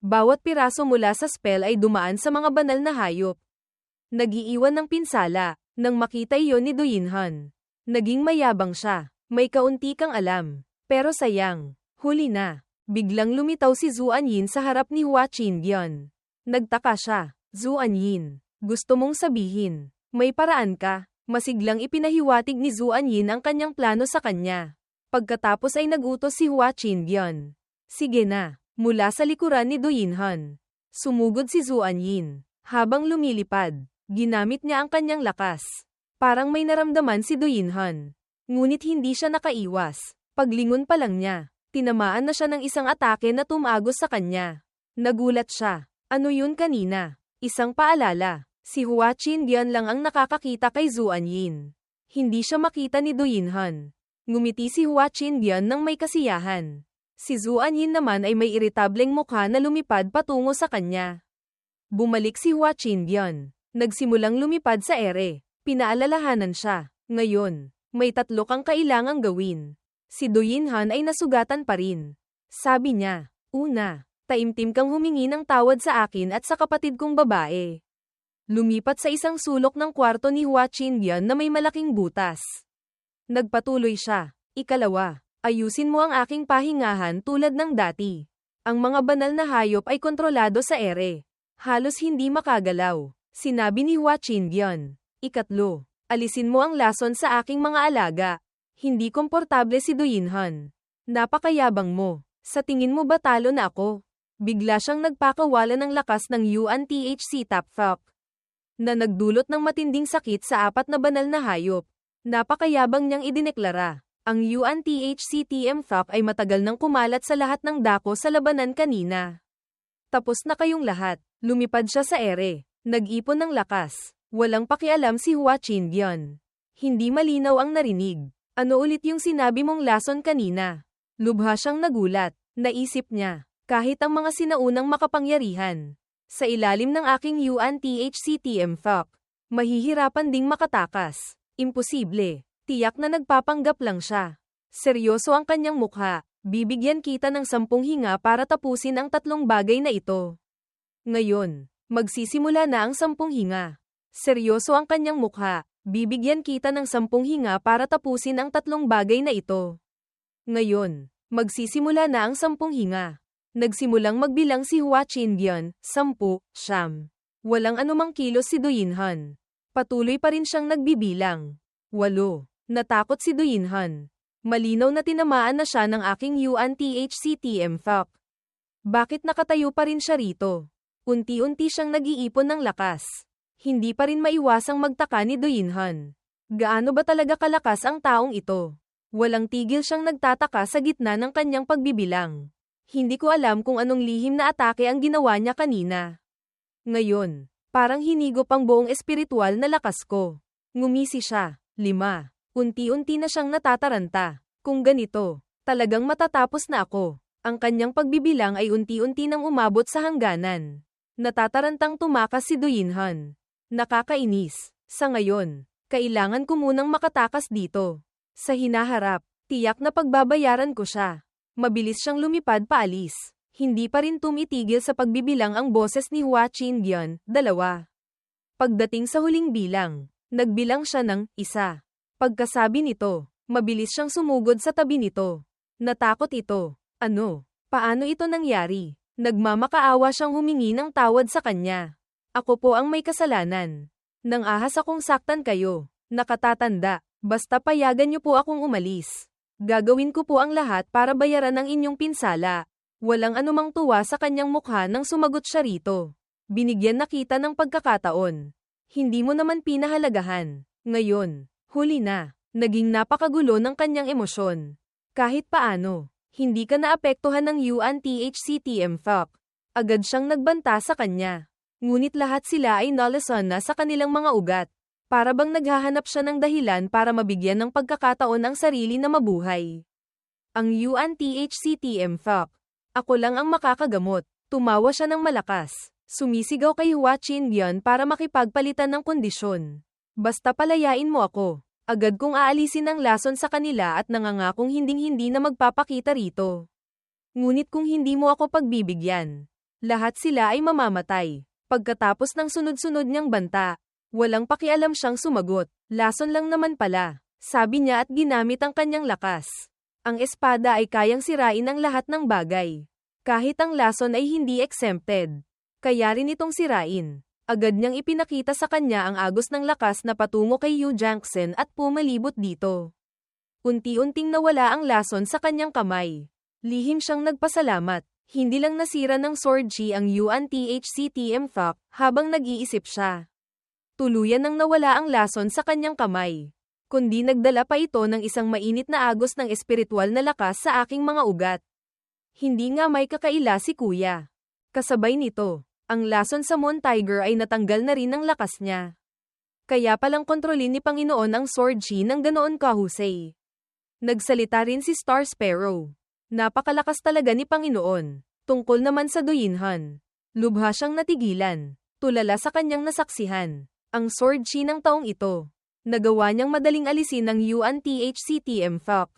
Bawat piraso mula sa spell ay dumaan sa mga banal na hayop. Nagiiwan ng pinsala. Nang makita iyon ni Duyinhan, naging mayabang siya. May kaunti kang alam. Pero sayang. Huli na. Biglang lumitaw si Zuan Yin sa harap ni Hua Qingyan. Nagtaka siya. Zuan Yin. Gusto mong sabihin, may paraan ka? Masiglang ipinahiwatig ni Zuan Yin ang kanyang plano sa kanya. Pagkatapos ay nagutos si Hua Qingyan. Sige na, mula sa likuran ni Duyinhan. Sumugod si Zuan Yin. Habang lumilipad, ginamit niya ang kanyang lakas. Parang may naramdaman si Duyinhan. Ngunit hindi siya nakaiwas. Paglingon pa lang niya, tinamaan na siya ng isang atake na tumagos sa kanya. Nagulat siya. Ano yun kanina? Isang paalala. Si Hua Qingyan lang ang nakakakita kay Zuan Yin. Hindi siya makita ni Duyinhan. Ngumiti si Hua Qingyan ng may kasiyahan. Si Zuan Yin naman ay may iritableng mukha na lumipad patungo sa kanya. Bumalik si Hua Qingyun. Nagsimulang lumipad sa ere. Pinaalalahanan siya. Ngayon, may 3 kang kailangang gawin. Si Du Yinhan ay nasugatan pa rin. Sabi niya, una, taimtim kang humingi ng tawad sa akin at sa kapatid kong babae. Lumipat sa isang sulok ng kwarto ni Hua Qingyun na may malaking butas. Nagpatuloy siya. Ikalawa, ayusin mo ang aking pahingahan tulad ng dati. Ang mga banal na hayop ay kontrolado sa ere. Halos hindi makagalaw, sinabi ni Hua Qingyun. Ikatlo, alisin mo ang lason sa aking mga alaga. Hindi komportable si Du Yinhan. Napakayabang mo. Sa tingin mo ba talo na ako? Bigla siyang nagpakawala ng lakas ng Yuan THC Tapfok na nagdulot ng matinding sakit sa 4 na banal na hayop. Napakayabang niyang idineklara. Ang Yuan THC TM-FOC ay matagal nang kumalat sa lahat ng dako sa labanan kanina. Tapos na kayong lahat. Lumipad siya sa ere. Nag-ipon ng lakas. Walang pakialam si Hua Qingyun. Hindi malinaw ang narinig. Ano ulit yung sinabi mong lason kanina? Lubha siyang nagulat. Naisip niya, kahit ang mga sinaunang makapangyarihan. Sa ilalim ng aking Yuan THC TM-FOC, mahihirapan ding makatakas. Imposible. Tiyak na nagpapanggap lang siya. Seryoso ang kanyang mukha. Bibigyan kita ng 10 hinga para tapusin ang 3 bagay na ito. Ngayon, magsisimula na ang 10 hinga. Seryoso ang kanyang mukha. Bibigyan kita ng 10 hinga para tapusin ang 3 bagay na ito. Ngayon, magsisimula na ang 10 hinga. Nagsimulang magbilang si Hua Qingyun, 10, siyam. Walang anumang kilos si Du Yinhan. Patuloy pa rin siyang nagbibilang. 8. Natakot si Du Yinhan. Malinaw na tinamaan na siya ng aking Yuan THC TM-FOC. Bakit nakatayo pa rin siya rito? Unti-unti siyang nag-iipon ng lakas. Hindi pa rin maiwasang magtaka ni Du Yinhan. Gaano ba talaga kalakas ang taong ito? Walang tigil siyang nagtataka sa gitna ng kanyang pagbibilang. Hindi ko alam kung anong lihim na atake ang ginawa niya kanina. Ngayon, parang hinigop ang buong espiritual na lakas ko. Ngumisi siya. 5. Unti-unti na siyang natataranta. Kung ganito, talagang matatapos na ako. Ang kanyang pagbibilang ay unti-unti nang umabot sa hangganan. Natatarantang tumakas si Du Yinhan. Nakakainis. Sa ngayon, kailangan ko munang makatakas dito. Sa hinaharap, tiyak na pagbabayaran ko siya. Mabilis siyang lumipad paalis. Hindi pa rin tumitigil sa pagbibilang ang boses ni Hua Qingyun, 2. Pagdating sa huling bilang, nagbilang siya ng 1. Pagkasabi nito, mabilis siyang sumugod sa tabi nito. Natakot ito. Ano? Paano ito nangyari? Nagmamakaawa siyang humingi ng tawad sa kanya. Ako po ang may kasalanan. Nang ahas akong saktan kayo. Nakatatanda, basta payagan niyo po akong umalis. Gagawin ko po ang lahat para bayaran ang inyong pinsala. Walang anumang tuwa sa kanyang mukha nang sumagot siya rito. Binigyan na kita ng pagkakataon. Hindi mo naman pinahalagahan. Ngayon, huli na. Naging napakagulo ng kanyang emosyon. Kahit paano, hindi ka naapektuhan ng Yuan THC TM-FOC. Agad siyang nagbanta sa kanya. Ngunit lahat sila ay nalason na sa kanilang mga ugat. Para bang naghahanap siya ng dahilan para mabigyan ng pagkakataon ang sarili na mabuhay. Ang Yuan THC TM-FOC. Ako lang ang makakagamot. Tumawa siya ng malakas. Sumisigaw kay Hua Qingyun para makipagpalitan ng kondisyon. Basta palayain mo ako. Agad kong aalisin ang lason sa kanila at nangangakong hinding-hindi na magpapakita rito. Ngunit kung hindi mo ako pagbibigyan, lahat sila ay mamamatay. Pagkatapos ng sunod-sunod niyang banta, walang pakialam siyang sumagot. Lason lang naman pala, sabi niya at ginamit ang kanyang lakas. Ang espada ay kayang sirain ang lahat ng bagay. Kahit ang lason ay hindi exempted. Kaya rin itong sirain. Agad niyang ipinakita sa kanya ang agos ng lakas na patungo kay Yu Jiangxin at pumalibot dito. Unti-unting nawala ang lason sa kanyang kamay. Lihim siyang nagpasalamat. Hindi lang nasira ng sword chi ang Yuan THC TM-FOC habang nag-iisip siya. Tuluyan nang nawala ang lason sa kanyang kamay. Kundi nagdala pa ito ng isang mainit na agos ng espiritual na lakas sa aking mga ugat. Hindi nga may kakaila si kuya. Kasabay nito, ang lason sa Moon Tiger ay natanggal na rin ang lakas niya. Kaya palang kontrolin ni Panginoon ang sword chi ng ganoon kahusay. Nagsalita rin si Star Sparrow. Napakalakas talaga ni Panginoon. Tungkol naman sa Duyinhan. Lubha siyang natigilan. Tulala sa kanyang nasaksihan. Ang sword chi ng taong ito. Nagawa niyang madaling alisin ng Yuan THCTM Fuck.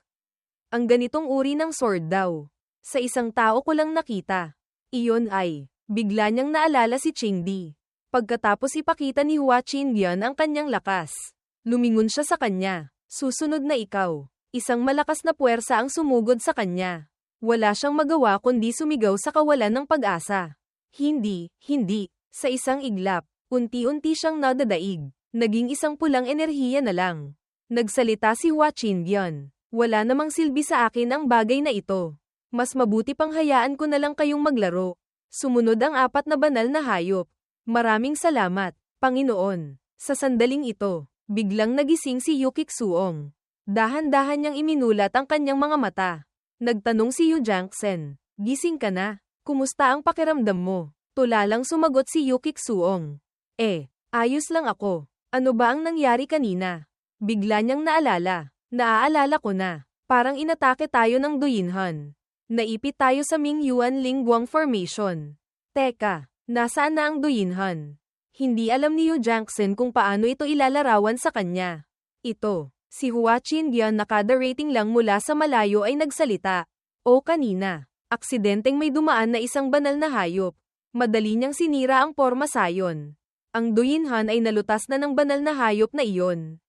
Ang ganitong uri ng sword daw. Sa isang tao ko lang nakita. Iyon ay, bigla niyang naalala si Qingdi. Pagkatapos ipakita ni Hua Qingyan ang kanyang lakas. Lumingon siya sa kanya. Susunod na ikaw. Isang malakas na puwersa ang sumugod sa kanya. Wala siyang magawa kundi sumigaw sa kawalan ng pag-asa. Hindi. Sa isang iglap, unti-unti siyang nadadaig. Naging isang pulang enerhiya na lang. Nagsalita si Hua Qingyan. Wala namang silbi sa akin ang bagay na ito. Mas mabuti pang hayaan ko na lang kayong maglaro. Sumunod ang 4 na banal na hayop. Maraming salamat, Panginoon. Sa sandaling ito, biglang nagising si Yukik Suong. Dahan-dahan niyang iminulat ang kanyang mga mata. Nagtanong si Yu Jiangxen, gising ka na? Kumusta ang pakiramdam mo? Tulalang sumagot si Yukik Suong. Ayos lang ako. Ano ba ang nangyari kanina? Bigla niyang naalala. Naaalala ko na. Parang inatake tayo ng Duyinhan. Naipit tayo sa Mingyuan Lingguang Formation. Teka, nasaan na ang Duyinhan? Hindi alam ni Yu Jiangxen kung paano ito ilalarawan sa kanya. Ito, si Hua Qingyan na kada rating lang mula sa malayo ay nagsalita. O kanina, aksidenteng may dumaan na isang banal na hayop. Madali niyang sinira ang porma sayon. Ang Duyinhan ay nalutas na ng banal na hayop na iyon.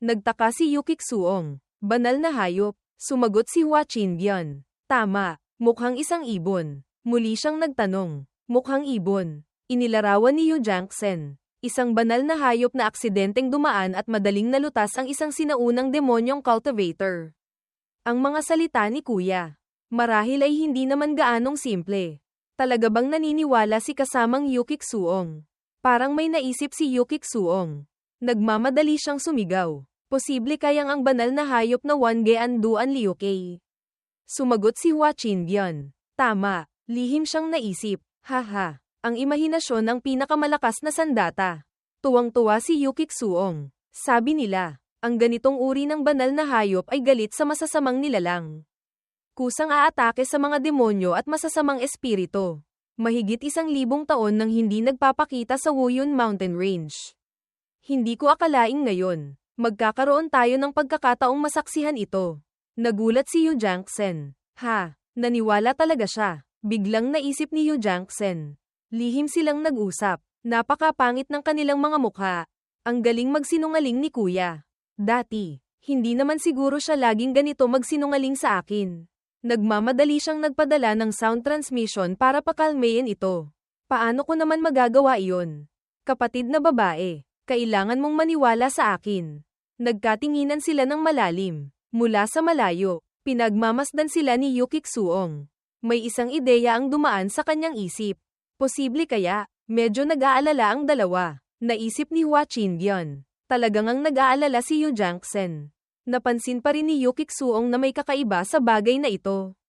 Nagtaka si Yukik Suong. Banal na hayop, sumagot si Hua Qingyan. Tama, mukhang isang ibon. Muli siyang nagtanong. Mukhang ibon. Inilarawan ni Yu Jiangxen. Isang banal na hayop na aksidenteng dumaan at madaling nalutas ang isang sinaunang demonyong cultivator. Ang mga salita ni Kuya. Marahil ay hindi naman gaanong simple. Talaga bang naniniwala si kasamang Yukik Suong? Parang may naisip si Yukik Suong. Nagmamadali siyang sumigaw. Posible kayang ang banal na hayop na Wangean Duan Liukei. Sumagot si Hua Qingyan. Tama, lihim siyang naisip. Haha, ang imahinasyon ang pinakamalakas na sandata. Tuwang-tuwa si Yukik Suong. Sabi nila, ang ganitong uri ng banal na hayop ay galit sa masasamang nilalang. Kusang aatake sa mga demonyo at masasamang espiritu. Mahigit 1,000 taon nang hindi nagpapakita sa Wuyun Mountain Range. Hindi ko akalaing ngayon, magkakaroon tayo ng pagkakataong masaksihan ito. Nagulat si Yu Jiangxen. Naniwala talaga siya. Biglang naisip ni Yu Jiangxen. Lihim silang nag-usap. Napakapangit ng kanilang mga mukha. Ang galing magsinungaling ni Kuya. Dati, hindi naman siguro siya laging ganito magsinungaling sa akin. Nagmamadali siyang nagpadala ng sound transmission para pakalmayin ito. Paano ko naman magagawa iyon? Kapatid na babae, kailangan mong maniwala sa akin. Nagkatinginan sila ng malalim. Mula sa malayo, pinagmamasdan sila ni Yukik Suong. May isang ideya ang dumaan sa kanyang isip. Posible kaya, medyo nag-aalala ang dalawa. Naisip ni Hua Qingyan. Talagang ang nag-aalala si Yu Jiangxen. Napansin pa rin ni Yukik Suong na may kakaiba sa bagay na ito.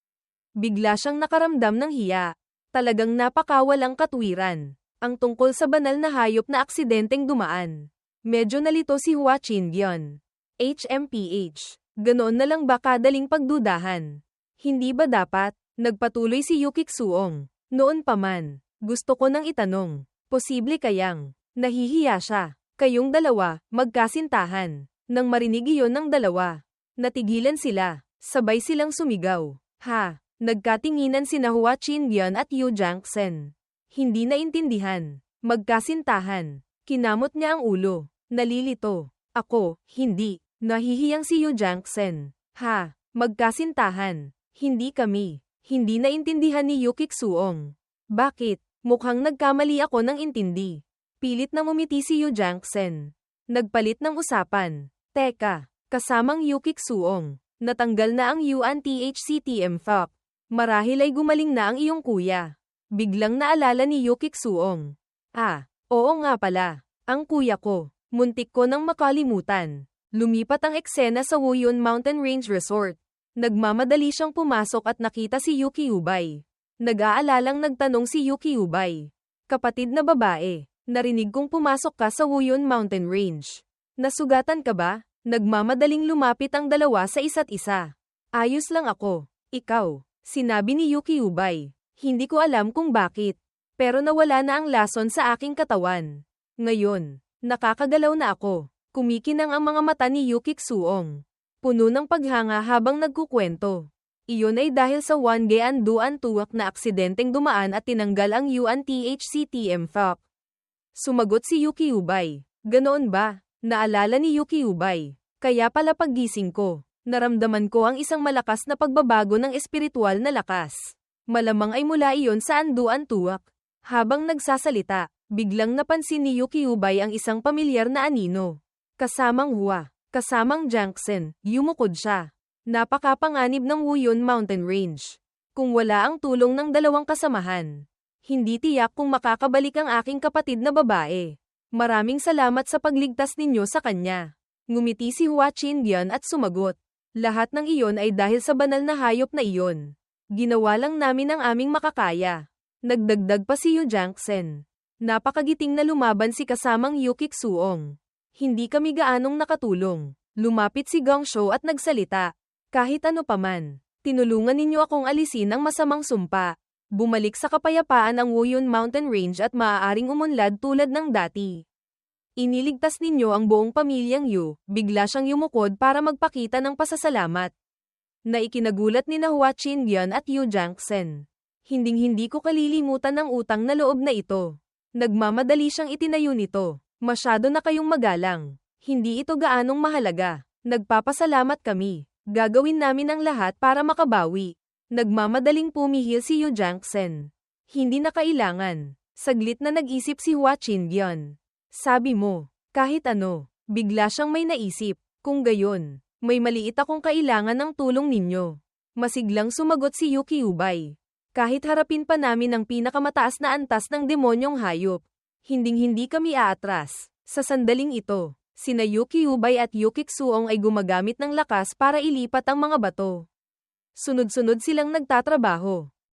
Bigla siyang nakaramdam ng hiya. Talagang napakawalang katwiran. Ang tungkol sa banal na hayop na aksidenteng dumaan. Medyo nalito si Hua Qingyan. HMPH. Ganoon na lang ba kadaling pagdudahan? Hindi ba dapat? Nagpatuloy si Yukik Suong. Noon pa man, gusto ko nang itanong. Posible kayang, nahihiya siya. Kayong dalawa, magkasintahan. Nang marinig iyon ng dalawa, natigilan sila. Sabay silang sumigaw. Nagkatinginan sina Hua Qingyan at Yu Jiangxen. Hindi naintindihan. Magkasintahan. Kinamot niya ang ulo. Nalilito. Ako, hindi. Nahihiyang si Yu Jiangxen. Magkasintahan. Hindi kami. Hindi naintindihan ni Yukik Suong. Bakit? Mukhang nagkamali ako ng intindi. Pilit na ngumiti si Yu Jiangxen. Nagpalit ng usapan. Teka, kasamang Yukik Suong. Natanggal na ang Yuan THCTM Fuck. Marahil ay gumaling na ang iyong kuya. Biglang naalala ni Yukik Suong. Oo nga pala. Ang kuya ko. Muntik ko nang makalimutan. Lumipat ang eksena sa Wuyun Mountain Range Resort. Nagmamadali siyang pumasok at nakita si Yuki Ubay. Nag-aalalang nagtanong si Yuki Ubay. Kapatid na babae, narinig kong pumasok ka sa Wuyun Mountain Range. Nasugatan ka ba? Nagmamadaling lumapit ang dalawa sa isa't isa. Ayos lang ako. Ikaw, Sinabi ni Yuki Ubay. Hindi ko alam kung bakit. Pero nawala na ang lason sa aking katawan. Ngayon, nakakagalaw na ako. Kumikinang ang mga mata ni Yuki Xuong. Puno ng paghanga habang nagkukwento. Iyon ay dahil sa Wangean Duan Tuwak na aksidenteng dumaan at tinanggal ang Yuan THCTM FAP. Sumagot si Yuki Ubay. Ganoon ba? Naalala ni Yuki Ubay. Kaya pala paggising ko, naramdaman ko ang isang malakas na pagbabago ng espiritual na lakas. Malamang ay mula iyon sa Anduan Tuwak. Habang nagsasalita, biglang napansin ni Yuki Ubay ang isang pamilyar na anino. Kasamang Hua, kasamang Jiangxin, yumukod siya. Napakapanganib ng Wuyun Mountain Range. Kung wala ang tulong ng dalawang kasamahan, hindi tiyak kung makakabalik ang aking kapatid na babae. Maraming salamat sa pagligtas ninyo sa kanya. Ngumiti si Hua Qinbian at sumagot. Lahat ng iyon ay dahil sa banal na hayop na iyon. Ginawa lang namin ang aming makakaya. Nagdagdag pa si Yu Jiangxin. Napakagiting na lumaban si kasamang Yuki Xuong. Hindi kami gaanong nakatulong. Lumapit si Gong Shou at nagsalita. Kahit ano paman, tinulungan ninyo akong alisin ang masamang sumpa. Bumalik sa kapayapaan ang Wuyun Mountain Range at maaaring umunlad tulad ng dati. Iniligtas ninyo ang buong pamilyang Yu, bigla siyang yumukod para magpakita ng pasasalamat. Na ikinagulat ni Hua Qinbian at Yu Jiangxin. Hinding-hindi ko kalilimutan ang utang na loob na ito. Nagmamadali siyang itinayo nito. Masyado na kayong magalang. Hindi ito gaanong mahalaga. Nagpapasalamat kami. Gagawin namin ang lahat para makabawi. Nagmamadaling pumihil si Yu Jiangxin. Hindi na kailangan. Saglit na nag-isip si Hua Qinbian. Sabi mo, kahit ano, bigla siyang may naisip. Kung gayon, may maliit akong kailangan ng tulong ninyo. Masiglang sumagot si Yuki Ubay. Kahit harapin pa namin ang pinakamataas na antas ng demonyong hayop, hinding-hindi kami aatras. Sa sandaling ito, sina Yuki Ubay at Yuki Xuong ay gumagamit ng lakas para ilipat ang mga bato. Sunod-sunod silang nagtatrabaho.